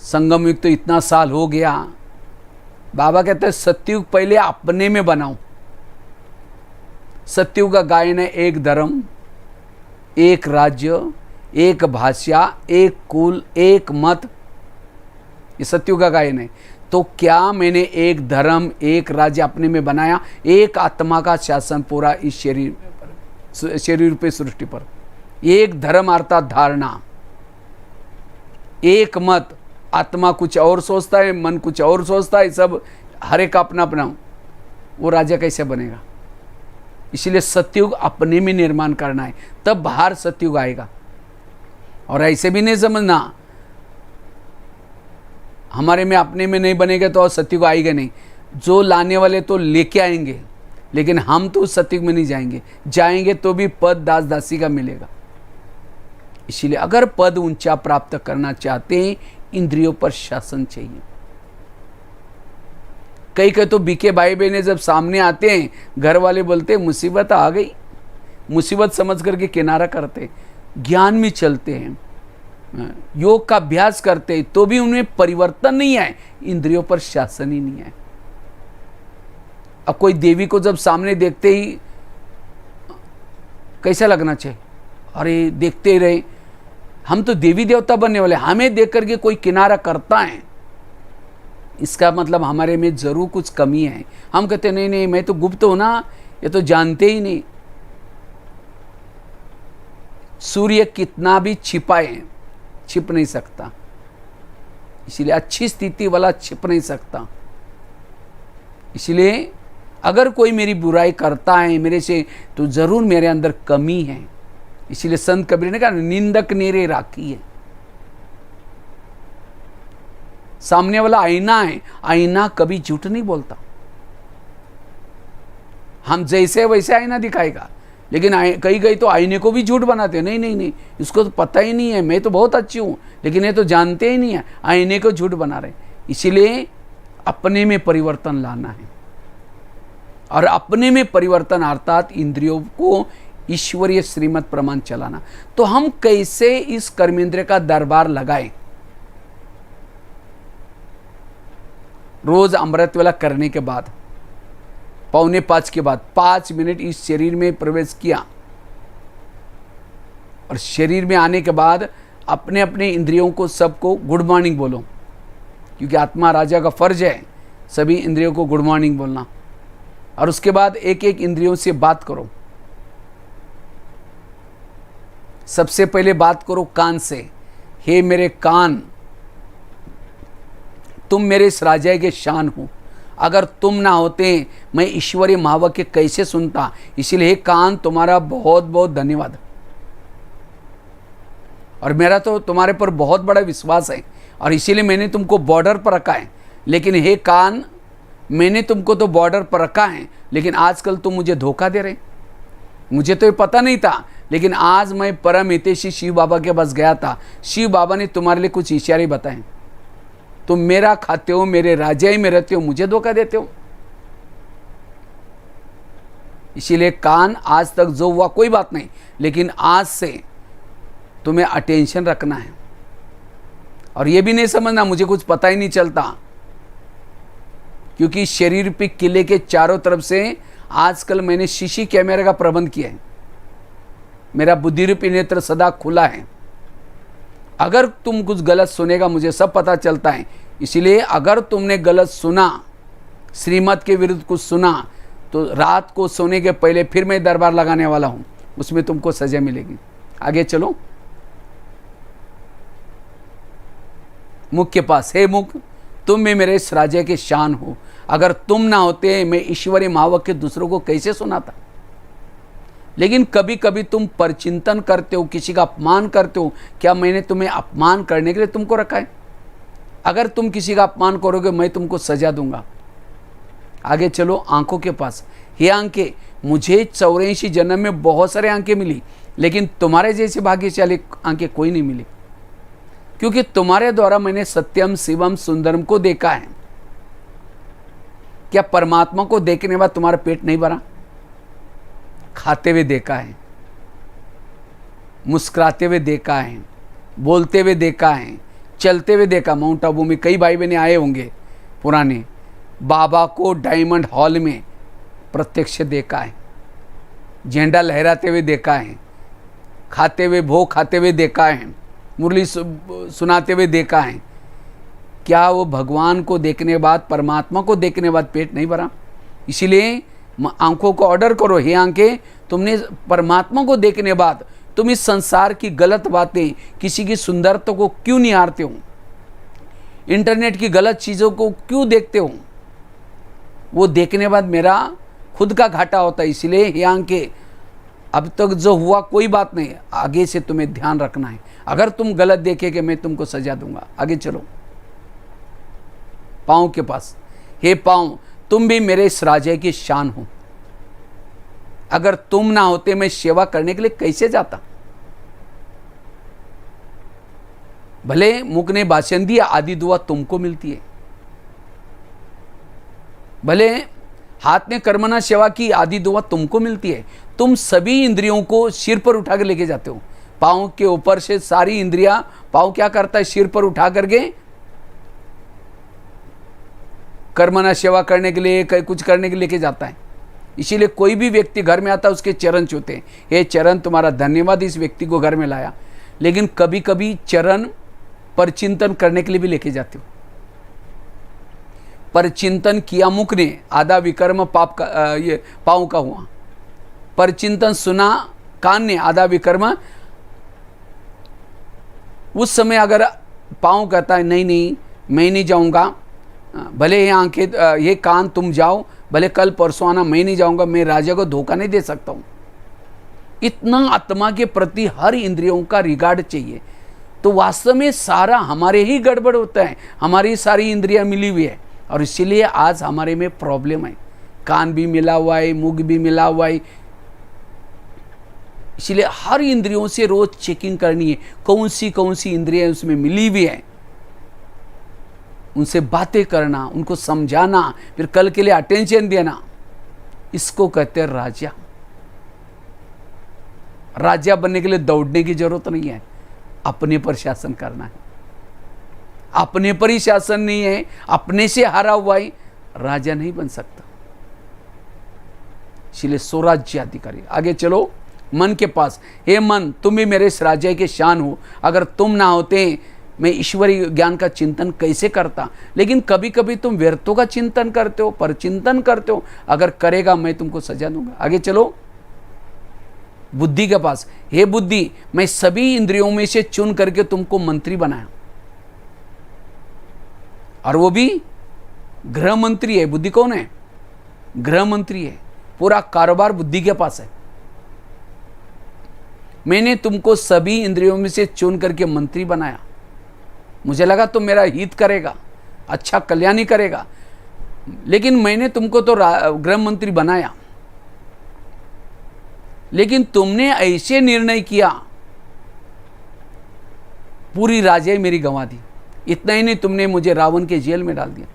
संगम युग तो इतना साल हो गया। बाबा कहते हैं सतयुग पहले अपने में बनाओ। सतयुग का गायन है एक धर्म, एक राज्य, एक भाषा, एक कुल, एक मत। ये सतयुग का गायन है। तो क्या मैंने एक धर्म, एक राज्य अपने में बनाया, एक आत्मा का शासन पूरा इस शरीर पे, सृष्टि पर। एक धर्म अर्थात धारणा, एक मत। आत्मा कुछ और सोचता है, मन कुछ और सोचता है, सब हर एक अपना अपना। वो राजा कैसे बनेगा। इसलिए सतयुग अपने में निर्माण करना है, तब बाहर सतयुग आएगा। और ऐसे भी नहीं समझना हमारे में अपने में नहीं बनेगा तो सतयुग आएगा नहीं। जो लाने वाले तो लेके आएंगे, लेकिन हम तो उस सतयुग में नहीं जाएंगे। जाएंगे तो भी पद दास दासी का मिलेगा। इसलिए अगर पद ऊंचा प्राप्त करना चाहते हैं, इंद्रियों पर शासन चाहिए। कई कई तो बीके भाई बहने जब सामने आते हैं, घर वाले बोलते हैं मुसीबत आ गई, मुसीबत समझ करके किनारा करते, ज्ञान में चलते हैं, योग का अभ्यास करते, तो भी उनमें परिवर्तन नहीं आए, इंद्रियों पर शासन ही नहीं आए। अब कोई देवी को जब सामने देखते ही कैसा लगना चाहिए, अरे देखते ही रहे, हम तो देवी देवता बनने वाले। हमें देख करके कोई किनारा करता है, इसका मतलब हमारे में जरूर कुछ कमी है। हम कहते नहीं नहीं मैं तो गुप्त हूं ना, ये तो जानते ही नहीं। सूर्य कितना भी छिपाए, छिप नहीं सकता। इसलिए अच्छी स्थिति वाला छिप नहीं सकता। इसलिए अगर कोई मेरी बुराई करता है मेरे से, तो जरूर मेरे अंदर कमी है। इसलिए संत कबीर ने कहा निंदक नेरे राखी है। सामने वाला आईना है, आईना कभी झूठ नहीं बोलता। हम जैसे वैसे आईना दिखाएगा, लेकिन कई कई तो आईने को भी झूठ बनाते हैं। नहीं नहीं नहीं, इसको तो पता ही नहीं है, मैं तो बहुत अच्छी हूं, लेकिन ये तो जानते ही नहीं है, आईने को झूठ बना रहे। इसीलिए अपने में परिवर्तन लाना है। और अपने में परिवर्तन अर्थात इंद्रियों को ईश्वरीय श्रीमत प्रमाण चलाना। तो हम कैसे इस कर्मेंद्रिय का दरबार लगाएं। रोज अमृत वेला करने के बाद, 4:45 के बाद 5 मिनट इस शरीर में प्रवेश किया, और शरीर में आने के बाद अपने अपने इंद्रियों को सबको गुड मॉर्निंग बोलो, क्योंकि आत्मा राजा का फर्ज है सभी इंद्रियों को गुड मॉर्निंग बोलना। और उसके बाद एक एक इंद्रियों से बात करो। सबसे पहले बात करो कान से। हे मेरे कान, तुम मेरे इस राजा के शान हो। अगर तुम ना होते मैं ईश्वरीय महावाक्य कैसे सुनता। इसलिए हे कान, तुम्हारा बहुत बहुत धन्यवाद। और मेरा तो तुम्हारे पर बहुत बड़ा विश्वास है, और इसीलिए मैंने तुमको बॉर्डर पर रखा है। लेकिन हे कान, मैंने तुमको तो बॉर्डर पर रखा है, लेकिन आजकल तुम मुझे धोखा दे रहे। मुझे तो ये पता नहीं था, लेकिन आज मैं परम हितैषी शिव बाबा के पास गया था। शिव बाबा ने तुम्हारे लिए कुछ इशारे बताए। तुम मेरा खाते हो, मेरे राजाई में रहते हो, मुझे धोखा देते हो। इसीलिए कान, आज तक जो हुआ कोई बात नहीं, लेकिन आज से तुम्हें अटेंशन रखना है। और ये भी नहीं समझना मुझे कुछ पता ही नहीं चलता, क्योंकि शरीर पे किले के चारों तरफ से आजकल मैंने शीशी कैमरे का प्रबंध किया है। मेरा बुद्धि रूपी नेत्र सदा खुला है। अगर तुम कुछ गलत सुनेगा, मुझे सब पता चलता है। इसीलिए अगर तुमने गलत सुना, श्रीमत के विरुद्ध कुछ सुना, तो रात को सोने के पहले फिर मैं दरबार लगाने वाला हूं, उसमें तुमको सजा मिलेगी। आगे चलो। मुख के पास, हे मुख, तुम भी मेरे इस राज्य के शान हो। अगर तुम ना होते, मैं ईश्वरी महावाक्य दूसरों को कैसे सुनाता। लेकिन कभी कभी तुम परचिंतन करते हो, किसी का अपमान करते हो। क्या मैंने तुम्हें अपमान करने के लिए तुमको रखा है? अगर तुम किसी का अपमान करोगे, मैं तुमको सजा दूंगा। आगे चलो। आंखों के पास, ये आंखें, मुझे 84 जन्म में बहुत सारे आंखें मिली, लेकिन तुम्हारे जैसे भाग्यशाली आंखें कोई नहीं मिली, क्योंकि तुम्हारे द्वारा मैंने सत्यम शिवम सुंदरम को देखा है। क्या परमात्मा को देखने के बाद तुम्हारा पेट नहीं भरा? खाते हुए देखा है, मुस्कुराते हुए देखा है, बोलते हुए देखा है, चलते हुए देखा। माउंट आबू में कई भाई बहने आए होंगे पुराने, बाबा को डायमंड हॉल में प्रत्यक्ष देखा है, झंडा लहराते हुए देखा है, खाते हुए, भोग खाते हुए देखा है, मुरली सुनाते हुए देखा है। क्या वो भगवान को देखने के बाद, परमात्मा को देखने के बाद पेट नहीं भरा? इसीलिए आंखों को ऑर्डर करो, हे आंखें, तुमने परमात्मा को देखने के बाद तुम इस संसार की गलत बातें, किसी की सुंदरता को क्यों निहारते हो? इंटरनेट की गलत चीज़ों को क्यों देखते हो? वो देखने के बाद मेरा खुद का घाटा होता है। इसलिए हे आंखें, अब तक जो हुआ कोई बात नहीं, आगे से तुम्हें ध्यान रखना है। अगर तुम गलत देखेगे, मैं तुमको सजा दूंगा। आगे चलो। पाँव के पास, हे पाँव, तुम भी मेरे इस राज्य की शान हो। अगर तुम ना होते, मैं सेवा करने के लिए कैसे जाता? भले मुख ने भाषण दिया, आदि दुआ तुमको मिलती है। भले हाथ ने कर्मना सेवा की, आदि दुआ तुमको मिलती है। तुम सभी इंद्रियों को सिर पर उठा कर लेके जाते हो। पाँव के ऊपर से सारी इंद्रियां, पाँव क्या करता है? सिर पर उठा करके कर्मना सेवा करने के लिए, कुछ करने के लिए लेके जाता है। इसीलिए कोई भी व्यक्ति घर में आता है, उसके चरण छूते हैं। हे चरण, तुम्हारा धन्यवाद, इस व्यक्ति को घर में लाया। लेकिन कभी कभी चरण पर चिंतन करने के लिए भी लेके जाते हो। पर चिंतन किया मुख ने, आधा विकर्म पाप का, ये पाँव का हुआ। पर चिंतन सुना कान ने, आधा विकर्म। उस समय अगर पाँव कहता है नहीं नहीं मैं नहीं जाऊंगा, भले ये आंखें, ये कान तुम जाओ, भले कल परसों आना, मैं नहीं जाऊंगा, मैं राजा को धोखा नहीं दे सकता हूं। इतना आत्मा के प्रति हर इंद्रियों का रिगार्ड चाहिए। तो वास्तव में सारा हमारे ही गड़बड़ होता है, हमारी सारी इंद्रियां मिली हुई है, और इसीलिए आज हमारे में प्रॉब्लम है। कान भी मिला हुआ है, मुख भी मिला हुआ है। इसलिए हर इंद्रियों से रोज चेकिंग करनी है, कौन सी इंद्रियां उसमें मिली हुई है। उनसे बातें करना, उनको समझाना, फिर कल के लिए अटेंशन देना, इसको कहते हैं राजा। राजा बनने के लिए दौड़ने की जरूरत नहीं है, अपने पर शासन करना है। अपने पर ही शासन नहीं है, अपने से हारा हुआ है, राजा नहीं बन सकता। इसलिए स्वराज्य अधिकारी। आगे चलो। मन के पास, हे मन, तुम भी मेरे इस राज्य के शान हो। अगर तुम ना होते, मैं ईश्वरीय ज्ञान का चिंतन कैसे करता? लेकिन कभी कभी तुम व्यर्थों का चिंतन करते हो, पर चिंतन करते हो। अगर करेगा, मैं तुमको सजा दूंगा। आगे चलो। बुद्धि के पास, हे बुद्धि, मैं सभी इंद्रियों में से चुन करके तुमको मंत्री बनाया, और वो भी गृह मंत्री है। बुद्धि कौन है? गृह मंत्री है। पूरा कारोबार बुद्धि के पास है। मैंने तुमको सभी इंद्रियों में से चुन करके मंत्री बनाया। मुझे लगा तुम मेरा हित करेगा, अच्छा कल्याणी करेगा। लेकिन मैंने तुमको तो गृह मंत्री बनाया, लेकिन तुमने ऐसे निर्णय किया, पूरी राजाई मेरी गंवा दी। इतना ही नहीं, तुमने मुझे रावण के जेल में डाल दिया।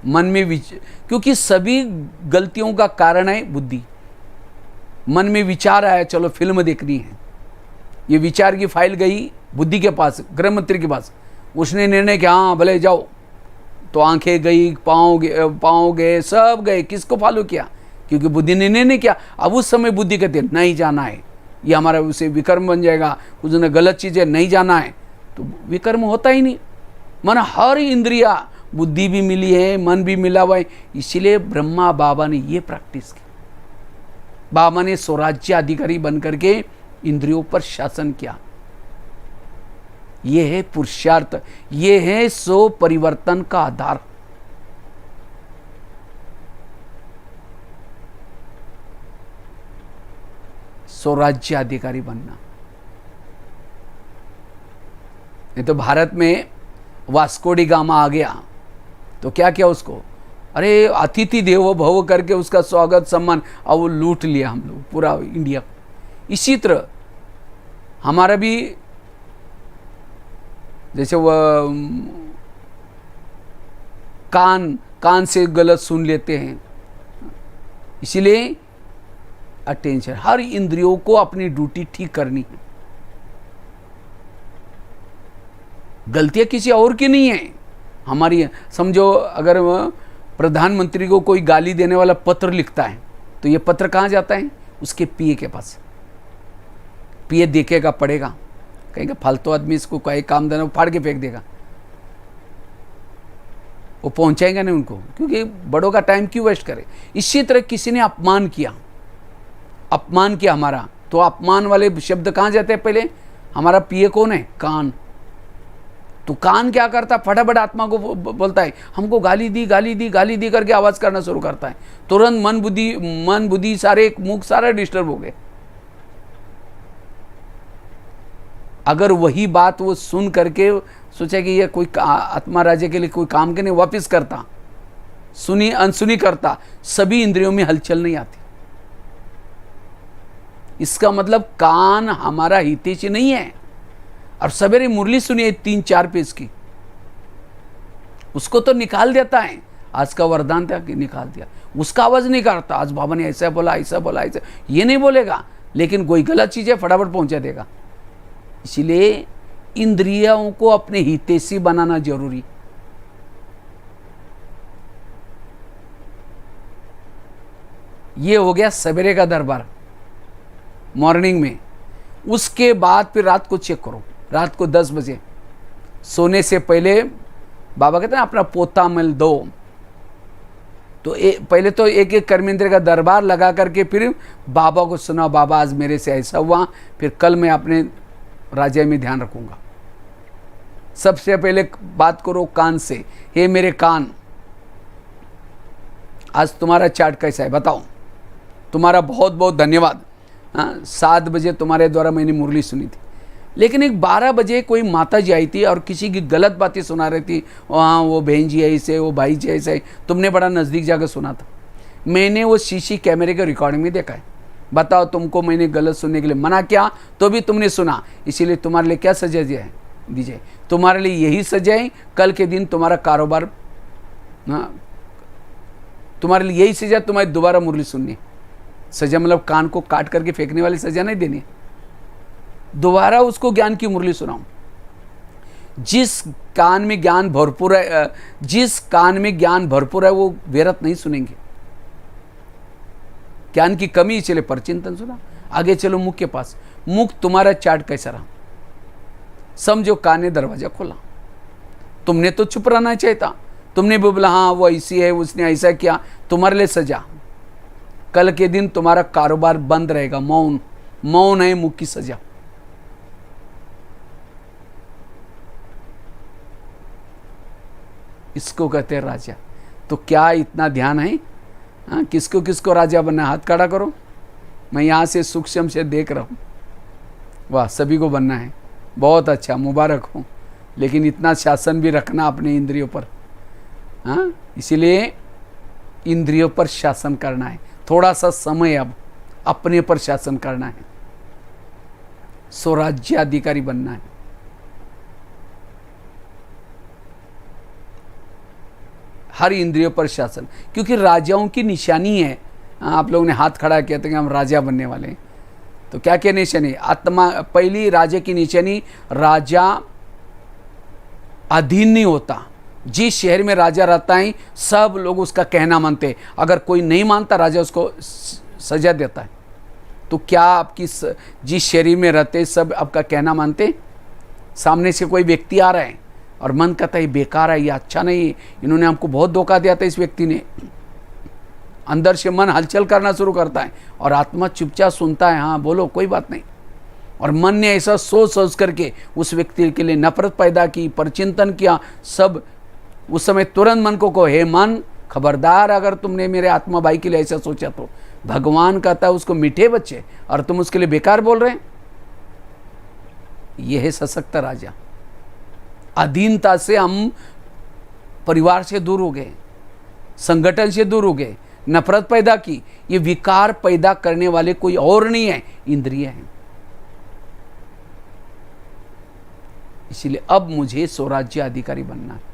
मन में क्योंकि सभी गलतियों का कारण है बुद्धि। मन में विचार आया, चलो फिल्म देखनी है, ये विचार की फाइल गई बुद्धि के पास, गृह मंत्री के पास। उसने निर्णय किया, हाँ भले जाओ, तो आंखें गई, पाँव गए, सब गए। किसको फॉलो किया? क्योंकि बुद्धि ने निर्णय किया। अब उस समय बुद्धि कहते नहीं जाना है, ये हमारा उसे विकर्म बन जाएगा, उसने गलत चीज़ें नहीं जाना है, तो विकर्म होता ही नहीं। मन हर इंद्रिया, बुद्धि भी मिली है, मन भी मिला हुआ है। इसीलिए ब्रह्मा बाबा ने ये प्रैक्टिस की। बाबा ने स्वराज्य अधिकारी बनकर के इंद्रियों पर शासन किया। ये है पुरुषार्थ, ये है सो परिवर्तन का आधार। स्वराज्य अधिकारी बनना। नहीं तो भारत में वास्को डी गामा आ गया तो क्या किया उसको? अरे अतिथि देवो भव करके उसका स्वागत सम्मान, अब वो लूट लिया हम लोग पूरा इंडिया। इसी तरह हमारा भी, जैसे वह कान से गलत सुन लेते हैं, इसीलिए अटेंशन, हर इंद्रियों को अपनी ड्यूटी ठीक करनी है। गलतियां किसी और की नहीं है, हमारी है। समझो अगर प्रधानमंत्री को कोई गाली देने वाला पत्र लिखता है तो ये पत्र कहाँ जाता है? उसके पीए के पास। पीए देखेगा, पढ़ेगा, कहेगा फालतू आदमी, इसको कोई काम देना, वो फाड़ के फेंक देगा, वो पहुंचाएगा नहीं उनको, क्योंकि बड़ों का टाइम क्यों वेस्ट करे। इसी तरह किसी ने अपमान किया हमारा, तो अपमान वाले शब्द कहाँ जाते हैं? पहले हमारा पीए कौन है? कान। तो कान क्या करता? फटाफट आत्मा को बोलता है, हमको गाली दी करके आवाज करना शुरू करता है। तुरंत मन बुद्धि सारे, मुख सारा डिस्टर्ब हो गए। अगर वही बात वो सुन करके सोचा कि ये कोई आत्मा राज्य के लिए कोई काम के नहीं, वापिस करता, सुनी अनसुनी करता, सभी इंद्रियों में हलचल नहीं आती। इसका मतलब कान हमारा हितैषी नहीं है। और सवेरे मुरली सुनिए 3-4 पेज की, उसको तो निकाल देता है। आज का वरदान था कि निकाल दिया, उसका आवाज नहीं करता। आज बाबा ने ऐसा बोला, ये नहीं बोलेगा, लेकिन कोई गलत चीज है फटाफट पहुंचा देगा। इसीलिए इंद्रियों को अपने हितैषी बनाना जरूरी। ये हो गया सवेरे का दरबार, मॉर्निंग में। उसके बाद फिर रात को चेक करो, रात को 10 बजे सोने से पहले बाबा कहते हैं अपना पोता मल दो। तो पहले तो एक एक कर्मेंद्र का दरबार लगा करके फिर बाबा को सुना, बाबा आज मेरे से ऐसा हुआ, फिर कल मैं अपने राज्य में ध्यान रखूंगा। सबसे पहले बात करो कान से, हे मेरे कान, आज तुम्हारा चार्ट कैसा है बताओ। तुम्हारा बहुत बहुत धन्यवाद। 7 बजे तुम्हारे द्वारा मैंने मुरली सुनी थी, लेकिन एक 12 बजे कोई माता जी आई थी और किसी की गलत बातें सुना रही थी। हाँ वो बहन जी ऐसे, वो भाई जी ऐसे, तुमने बड़ा नज़दीक जाकर सुना था। मैंने वो शीशी कैमरे के रिकॉर्डिंग में देखा है। बताओ, तुमको मैंने गलत सुनने के लिए मना किया तो भी तुमने सुना, इसीलिए तुम्हारे लिए क्या सजा दिया है? दीजिए, तुम्हारे लिए यही सजा है। कल के दिन तुम्हारा कारोबार, तुम्हारे लिए यही सजा, तुम्हारी दोबारा मुरली सुननी। सजा मतलब कान को काट करके फेंकने वाली सजा नहीं देनी, दोबारा उसको ज्ञान की मुरली सुनाऊं। जिस कान में ज्ञान भरपूर है, वो व्यर्थ नहीं सुनेंगे। ज्ञान की कमी, चले परचिंतन सुना। आगे चलो मुख के पास। मुख तुम्हारा चार्ट कैसा रहा? समझो कान ने दरवाजा खोला, तुमने तो चुप रहना चाहिए था। तुमने भी बोला हाँ वो ऐसी है, उसने ऐसा किया, तुम्हारे लिए सजा। कल के दिन तुम्हारा कारोबार बंद रहेगा। मौन है मुख की सजा। इसको कहते हैं राजा। तो क्या इतना ध्यान है? हाँ, किसको किसको राजा बनना है? हाथ खड़ा करो। मैं यहाँ से सूक्ष्म से देख रहा हूँ। वाह, सभी को बनना है। बहुत अच्छा, मुबारक हो। लेकिन इतना शासन भी रखना अपने इंद्रियों पर। हाँ, इसीलिए इंद्रियों पर शासन करना है। थोड़ा सा समय अब अपने पर शासन करना है, स्वराज्याधिकारी बनना है। हर इंद्रियों पर शासन, क्योंकि राजाओं की निशानी है। आप लोगों ने हाथ खड़ा किया था कि हम राजा बनने वाले हैं, तो क्या क्या निशानी? आत्मा, पहली राजा की निशानी, राजा अधीन नहीं होता। जिस शहर में राजा रहता है सब लोग उसका कहना मानते, अगर कोई नहीं मानता राजा उसको सजा देता है। तो क्या आपकी जिस शहर में रहते सब आपका कहना मानते? सामने से कोई व्यक्ति आ रहा है और मन कहता है बेकार है, ये अच्छा नहीं है, इन्होंने हमको बहुत धोखा दिया था इस व्यक्ति ने, अंदर से मन हलचल करना शुरू करता है और आत्मा चुपचाप सुनता है, हाँ बोलो कोई बात नहीं। और मन ने ऐसा सोच सोच करके उस व्यक्ति के लिए नफरत पैदा की, परचिंतन किया सब। उस समय तुरंत मन को कहो, हे मन खबरदार, अगर तुमने मेरे आत्मा भाई के लिए ऐसा सोचा तो भगवान कहता है उसको मीठे बच्चे और तुम उसके लिए बेकार बोल रहे हैं। यह है सशक्त राजा। अधीनता से हम परिवार से दूर हो गए, संगठन से दूर हो गए, नफरत पैदा की। ये विकार पैदा करने वाले कोई और नहीं है, इंद्रिय हैं। इसलिए अब मुझे स्वराज्य अधिकारी बनना है।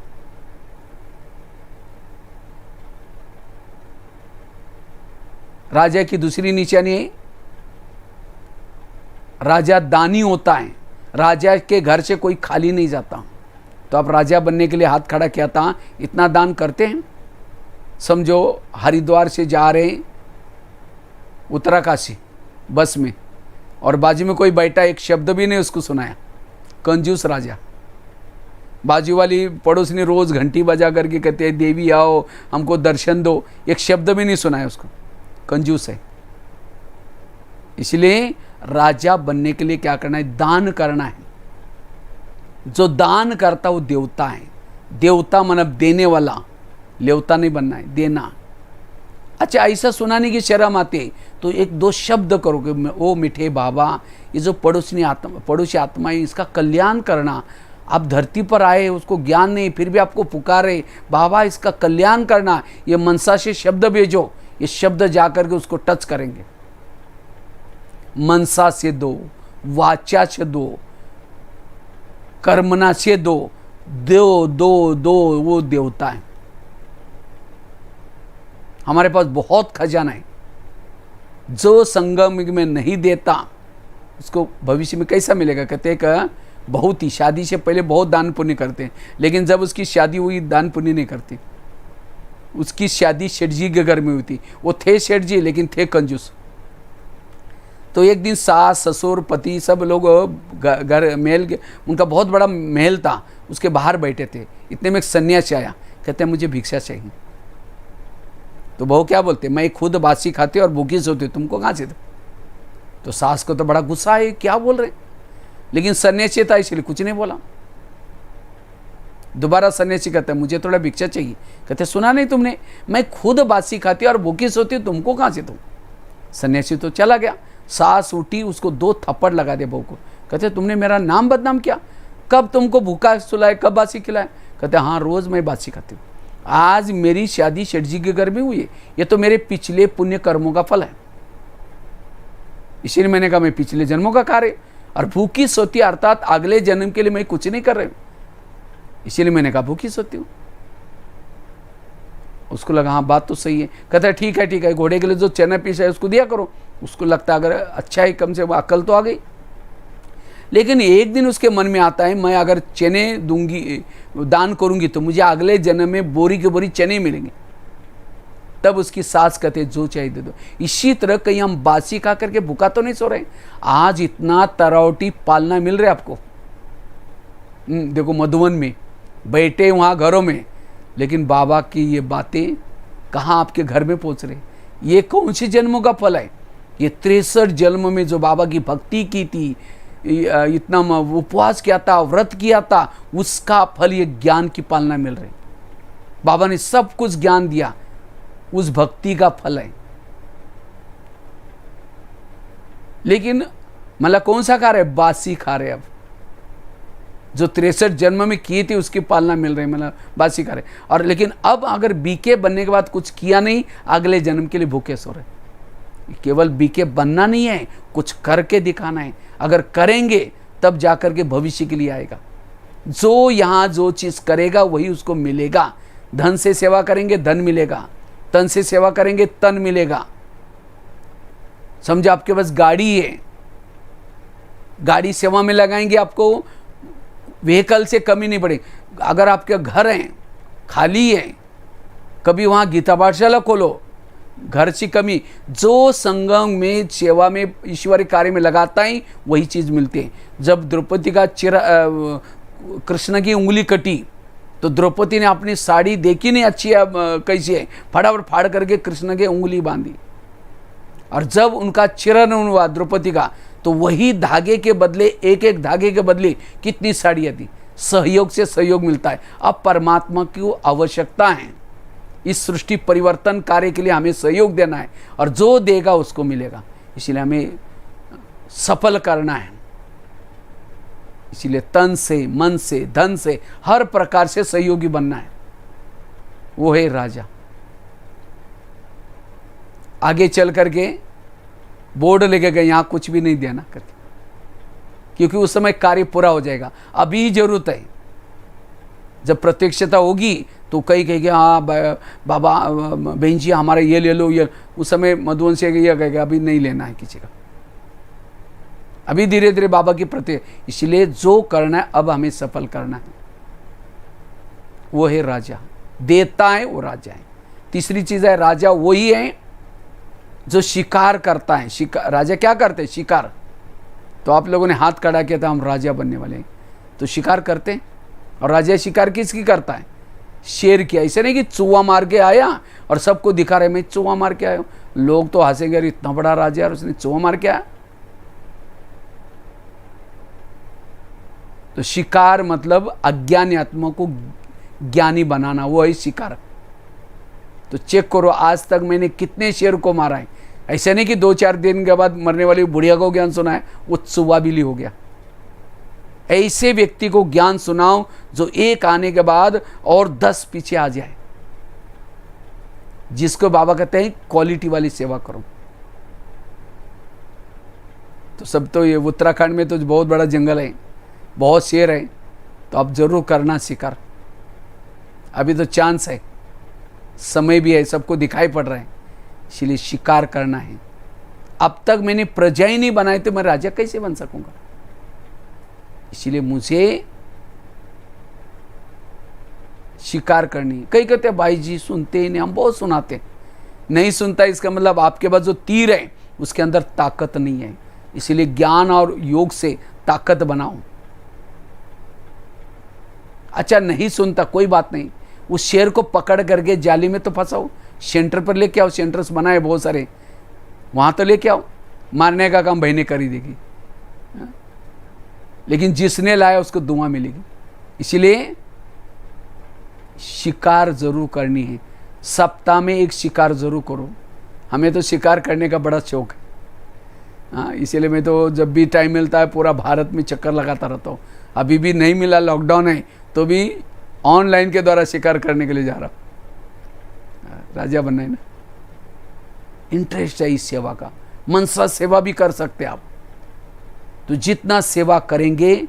राजा की दूसरी निशानी है, राजा दानी होता है। राजा के घर से कोई खाली नहीं जाता। तो आप राजा बनने के लिए हाथ खड़ा किया था, इतना दान करते हैं। समझो हरिद्वार से जा रहे हैं उत्तराकाशी बस में, और बाजू में कोई बैठा, एक शब्द भी नहीं उसको सुनाया, कंजूस राजा। बाजू वाली पड़ोस ने रोज घंटी बजा करके कहते हैं देवी आओ हमको दर्शन दो, एक शब्द भी नहीं सुनाया उसको, कंजूस है। इसलिए राजा बनने के लिए क्या करना है? दान करना है। जो दान करता वो देवता है। देवता मतलब देने वाला, लेवता नहीं बनना है, देना। अच्छा, ऐसा सुनाने की शर्म आती है तो एक दो शब्द करो कि ओ मीठे बाबा, ये जो पड़ोसी आत्मा है इसका कल्याण करना। आप धरती पर आए, उसको ज्ञान नहीं, फिर भी आपको पुकारे बाबा इसका कल्याण करना। ये मनसा से शब्द भेजो, ये शब्द जाकर के उसको टच करेंगे। मनसा से दो, वाचा से दो, कर्मना से दो, दो दो दो, वो देवता है। हमारे पास बहुत खजाना है। जो संगम में नहीं देता उसको भविष्य में कैसा मिलेगा? कहते हैं बहुत ही शादी से पहले बहुत दान पुण्य करते हैं, लेकिन जब उसकी शादी हुई दान पुण्य नहीं करते। उसकी शादी सेठ जी के घर में हुई थी, वो थे सेठ जी लेकिन थे कंजूस। तो एक दिन सास ससुर पति सब लोग घर महल, उनका बहुत बड़ा महल था, उसके बाहर बैठे थे। इतने में एक सन्यासी आया, कहते हैं मुझे भिक्षा चाहिए। तो बहू क्या बोलते, मैं खुद बासी खाती और भूखी सोती, तुमको कहाँ से दो? तो सास को तो बड़ा गुस्सा है, क्या बोल रहे, लेकिन सन्यासी था इसलिए कुछ नहीं बोला। दोबारा सन्यासी कहता है मुझे थोड़ा भिक्षा चाहिए। कहते सुना नहीं तुमने, मैं खुद बासी खाती और भूखी सोती, तुमको कहाँ से दो? सन्यासी तो चला गया। सास उठी, उसको 2 थप्पड़ लगा दे बहू को। कहते तुमने मेरा नाम बदनाम किया, कब तुमको भूखा सुलाए, कब बासी खिलाए? कहते हाँ रोज मैं बासी खाती हूँ, आज मेरी शादी सेठ जी के घर में हुई है, ये तो मेरे पिछले पुण्य कर्मों का फल है। इसीलिए मैंने कहा मैं पिछले जन्मों का कार्य, और भूखी सोती अर्थात अगले जन्म के लिए मैं कुछ नहीं कर रही हूँ, इसीलिए मैंने कहा भूखी सोती हूँ। उसको लगा हाँ बात तो सही है। कहता है ठीक है, घोड़े के लिए जो चना पीसा है उसको दिया करो। उसको लगता है अगर अच्छा है, कम से कम अकल तो आ गई। लेकिन एक दिन उसके मन में आता है मैं अगर चने दूंगी, दान करूंगी तो मुझे अगले जन्म में बोरी के बोरी चने मिलेंगे। तब उसकी सास कहते जो चाहिए दे दो। इसी तरह कहीं हम बासी खा करके भूखा तो नहीं सो रहे। आज इतना तरावटी पालना मिल रहा है आपको। देखो मधुवन में बैठे वहाँ घरों में, लेकिन बाबा की ये बातें कहाँ आपके घर में पहुँच रही? ये कौन से जन्मों का फल है? ये 63 जन्म में जो बाबा की भक्ति की थी, इतना उपवास किया था, व्रत किया था, उसका फल ये ज्ञान की पालना मिल रही। बाबा ने सब कुछ ज्ञान दिया, उस भक्ति का फल है। लेकिन मतलब कौन सा खा रहे? बासी खा रहे। अब जो 63 जन्म में की थी उसकी पालना मिल रही, मतलब बासी करे। और लेकिन अब अगर बीके बनने के बाद कुछ किया नहीं, अगले जन्म के लिए भूखे सो रहे। केवल बीके बनना नहीं है, कुछ करके दिखाना है। अगर करेंगे तब जाकर के भविष्य के लिए आएगा। जो यहाँ जो चीज़ करेगा वही उसको मिलेगा। धन से सेवा करेंगे धन मिलेगा, तन से सेवा करेंगे तन मिलेगा। समझो आपके पास गाड़ी है, गाड़ी सेवा में लगाएंगे आपको व्हीकल से कमी नहीं पड़ेगी। अगर आपके घर हैं खाली है, कभी वहाँ गीता पाठशाला खोलो, घर से कमी। जो संगम में सेवा में ईश्वरीय कार्य में लगाता है वही चीज़ मिलती है। जब द्रौपदी का कृष्ण की उंगली कटी तो द्रौपदी ने अपनी साड़ी देखी नहीं अच्छी कैसी है, फटाफट फाड़ करके कृष्ण की उंगली बांधी। और जब उनका चिरन हुआ द्रौपदी का, तो वही धागे के बदले एक एक धागे के बदले कितनी साड़ियाँ थी। सहयोग से सहयोग मिलता है। अब परमात्मा की आवश्यकता है, इस सृष्टि परिवर्तन कार्य के लिए हमें सहयोग देना है, और जो देगा उसको मिलेगा। इसलिए हमें सफल करना है। इसीलिए तन से, मन से, धन से, हर प्रकार से सहयोगी बनना है। वो है राजा। आगे चल करके बोर्ड लेके गए, यहाँ कुछ भी नहीं देना करके, क्योंकि उस समय कार्य पूरा हो जाएगा। अभी जरूरत है, जब प्रत्यक्षता होगी तो कहीं कहेंगे हाँ बाबा बहन जी हमारा ये ले लो, ये उस समय मधुवंशी ये कहेगा अभी नहीं लेना है किसी का। अभी धीरे धीरे बाबा की प्रत्यय। इसलिए जो करना है अब हमें सफल करना है, वो है राजा। देता है वो राजा है। तीसरी चीज है राजा वही है जो शिकार करता है। शिकार, राजा क्या करते हैं? शिकार। तो आप लोगों ने हाथ खड़ा किया था हम राजा बनने वाले हैं, तो शिकार करते हैं। और राजा शिकार किसकी करता है? शेर की। ऐसे नहीं कि चूहा मार के आया और सबको दिखा रहे मैं चूहा मार के आया हूं। लोग तो हंसेंगे अरे इतना बड़ा राजा और उसने चूहा मार के आया। तो शिकार मतलब अज्ञानी आत्मा को ज्ञानी बनाना, वो है शिकार। तो चेक करो आज तक मैंने कितने शेर को मारा है। ऐसे नहीं कि 2-4 दिन के बाद मरने वाली बुढ़िया को ज्ञान सुना है, वो चूहा बिल्ली हो गया। ऐसे व्यक्ति को ज्ञान सुनाओ जो एक आने के बाद और 10 पीछे आ जाए, जिसको बाबा कहते हैं क्वालिटी वाली सेवा करो। तो सब तो ये उत्तराखंड में तो बहुत बड़ा जंगल है, बहुत शेर है, तो आप जरूर करना शिकार। अभी तो चांस है, समय भी है, सबको दिखाई पड़ रहा है, इसलिए शिकार करना है। अब तक मैंने प्रजा ही नहीं बनाई तो मैं राजा कैसे बन सकूंगा? इसलिए मुझे शिकार करनी। कई कहते हैं भाई जी सुनते ही नहीं, हम बहुत सुनाते। नहीं सुनता इसका मतलब आपके पास जो तीर है उसके अंदर ताकत नहीं है। इसलिए ज्ञान और योग से ताकत बनाओ। अच्छा नहीं सुनता कोई बात नहीं, उस शेर को पकड़ करके जाली में तो फंसाओ, सेंटर पर लेके आओ। सेंटर्स बनाए बहुत सारे, वहां तो लेके आओ। मारने का काम बहनें कर ही देगी, लेकिन जिसने लाया उसको दुआ मिलेगी। इसलिए शिकार जरूर करनी है। सप्ताह में एक शिकार जरूर करो। हमें तो शिकार करने का बड़ा शौक है। हाँ, इसीलिए मैं तो जब भी टाइम मिलता है पूरा भारत में चक्कर लगाता रहता हूँ। अभी भी नहीं मिला, लॉकडाउन है, तो भी ऑनलाइन के द्वारा शिकार करने के लिए जा रहा हूँ। राजा बनना है ना, इंटरेस्ट है इस सेवा का। मनसा सेवा भी कर सकते आप। तो जितना सेवा करेंगे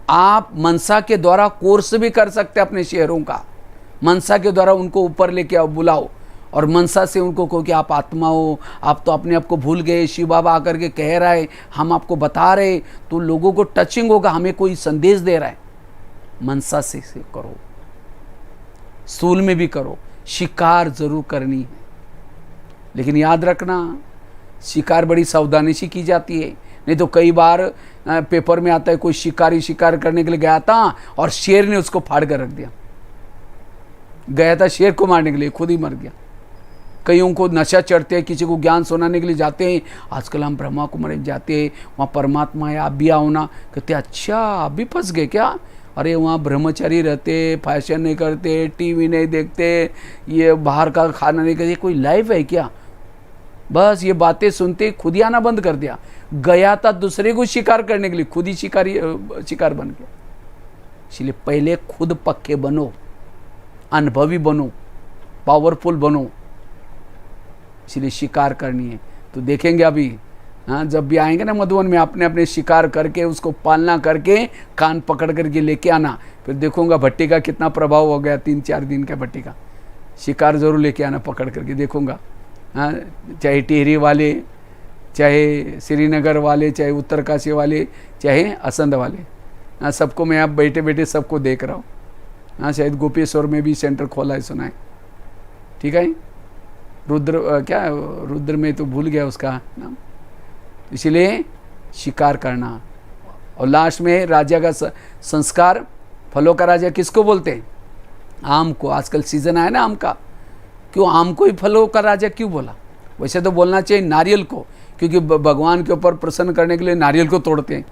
आप, मनसा के द्वारा कोर्स भी कर सकते अपने शहरों का। मनसा के द्वारा उनको ऊपर लेके आओ, बुलाओ, और मनसा से उनको कहो कि आप आत्मा हो, आप तो अपने आप को भूल गए, शिव बाबा आकर के कह रहा है, हम आपको बता रहे, तो लोगों को टचिंग होगा, हमें कोई संदेश दे रहा है। मनसा से करो, स्थूल में भी करो। शिकार जरूर करनी है, लेकिन याद रखना शिकार बड़ी सावधानी से की जाती है। नहीं तो कई बार पेपर में आता है कोई शिकारी शिकार करने के लिए गया था और शेर ने उसको फाड़ कर रख दिया। गया था शेर को मारने के लिए, खुद ही मर गया। कईयों को नशा चढ़ते हैं, किसी को ज्ञान सुनाने के लिए जाते हैं। आजकल हम ब्रह्मा कुमारी जाते हैं, वहाँ परमात्मा है, आप भी आओ ना। कहते अच्छा आप भी फंस गए क्या? अरे वहाँ ब्रह्मचारी रहते, फैशन नहीं करते, टीवी नहीं देखते, ये बाहर का खाना नहीं करते, कोई लाइफ है क्या? बस ये बातें सुनते खुद ही आना बंद कर दिया। गया था दूसरे को शिकार करने के लिए, खुद ही शिकार बन गया। इसलिए पहले खुद पक्के बनो, अनुभवी बनो, पावरफुल बनो, इसलिए शिकार करनी है। तो देखेंगे अभी, हाँ, जब भी आएंगे ना मधुबन में, अपने अपने शिकार करके उसको पालना करके कान पकड़ करके लेके आना। फिर देखूंगा भट्टी का कितना प्रभाव हो गया, 3-4 दिन का भट्टी का शिकार जरूर लेके आना पकड़ करके देखूंगा। हाँ, चाहे टिहरी वाले, चाहे श्रीनगर वाले, चाहे उत्तरकाशी वाले, चाहे असंध वाले, हाँ, सबको मैं आप बैठे बैठे सबको देख रहा हूँ। हाँ, शायद गोपेश्वर में भी सेंटर खोला है, सुना है। ठीक है, रुद्र क्या रुद्र में तो भूल गया उसका नाम। इसलिए शिकार करना। और लास्ट में राजा का संस्कार, फलों का राजा किसको बोलते हैं? आम को। आजकल सीजन आया ना आम का, क्यों आम को ही फलों का राजा क्यों बोला? वैसे तो बोलना चाहिए नारियल को, क्योंकि भगवान के ऊपर प्रसन्न करने के लिए नारियल को तोड़ते हैं,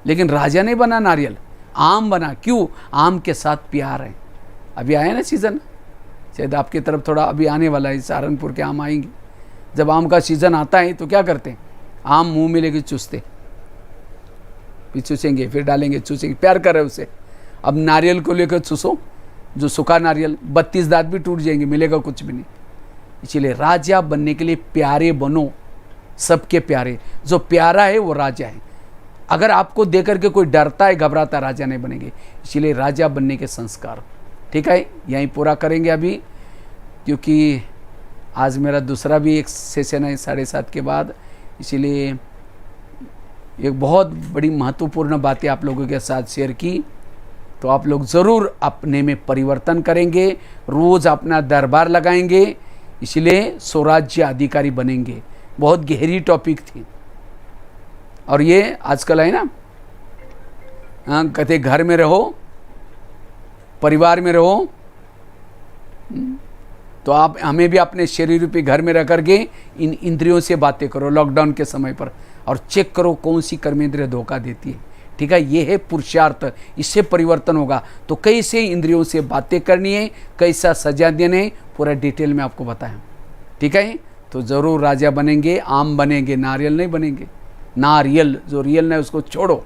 लेकिन राजा नहीं बना नारियल, आम बना। क्यों? आम के साथ प्यार है। अभी आया ना सीज़न, शायद आपकी तरफ थोड़ा अभी आने वाला है, सहारनपुर के आम आएंगे। जब आम का सीज़न आता है तो क्या करते हैं? आम मुंह में लेके चूसते, फिर चूसेंगे, फिर डालेंगे, चूसेंगे, प्यार कर रहे उसे। अब नारियल को लेकर चूसो, जो सूखा नारियल, 32 दांत भी टूट जाएंगे, मिलेगा कुछ भी नहीं। इसलिए राजा बनने के लिए प्यारे बनो, सबके प्यारे। जो प्यारा है वो राजा है। अगर आपको देकर के कोई डरता है, घबराता, राजा नहीं बनेंगे। इसलिए राजा बनने के संस्कार। ठीक है, यहीं पूरा करेंगे अभी, क्योंकि आज मेरा दूसरा भी एक सेशन है 7:30 के बाद। इसीलिए एक बहुत बड़ी महत्वपूर्ण बातें आप लोगों के साथ शेयर की, तो आप लोग ज़रूर अपने में परिवर्तन करेंगे, रोज़ अपना दरबार लगाएंगे, इसलिए स्वराज्य अधिकारी बनेंगे। बहुत गहरी टॉपिक थी, और ये आजकल है ना, हाँ, कहते घर में रहो, परिवार में रहो, तो आप हमें भी अपने शरीर रूपी घर में रह करके इन इंद्रियों से बातें करो लॉकडाउन के समय पर, और चेक करो कौन सी कर्मेंद्रिय धोखा देती है। ठीक है, ये है पुरुषार्थ, इससे परिवर्तन होगा। तो कैसे इंद्रियों से बातें करनी है, कैसा सजा देने, पूरा डिटेल में आपको बताया। ठीक है, तो ज़रूर राजा बनेंगे, आम बनेंगे, नारियल नहीं बनेंगे। नारियल जो रियल नहीं उसको छोड़ो।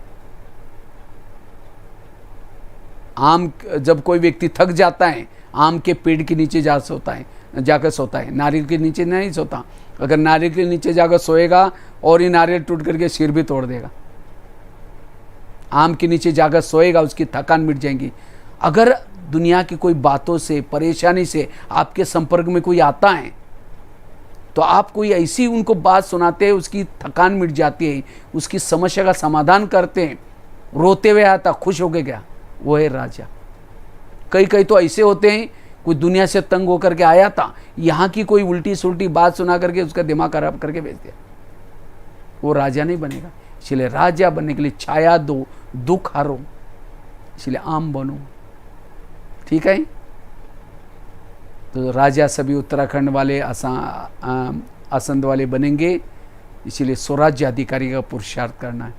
आम, जब कोई व्यक्ति थक जाता है, आम के पेड़ के नीचे जाकर सोता है, नारियल के नीचे नहीं सोता। अगर नारियल के नीचे जाकर सोएगा और ही नारियल टूट करके सिर भी तोड़ देगा। आम के नीचे जाकर सोएगा, उसकी थकान मिट जाएगी। अगर दुनिया की कोई बातों से, परेशानी से आपके संपर्क में कोई आता है, तो आप कोई ऐसी उनको बात सुनाते हैं, उसकी थकान मिट जाती है, उसकी समस्या का समाधान करते हैं, रोते हुए आता, खुश होके गया, वो है राजा। कई तो ऐसे होते हैं, कोई दुनिया से तंग होकर के आया था, यहाँ की कोई उल्टी सुल्टी बात सुना करके उसका दिमाग खराब करके भेज दिया, वो राजा नहीं बनेगा। इसलिए राजा बनने के लिए छाया दो, दुख हारो, इसलिए आम बनो। ठीक है, तो राजा सभी उत्तराखंड वाले, असंध वाले बनेंगे। इसीलिए स्वराज्य अधिकारी का पुरुषार्थ करना है।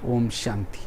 ओम शांति।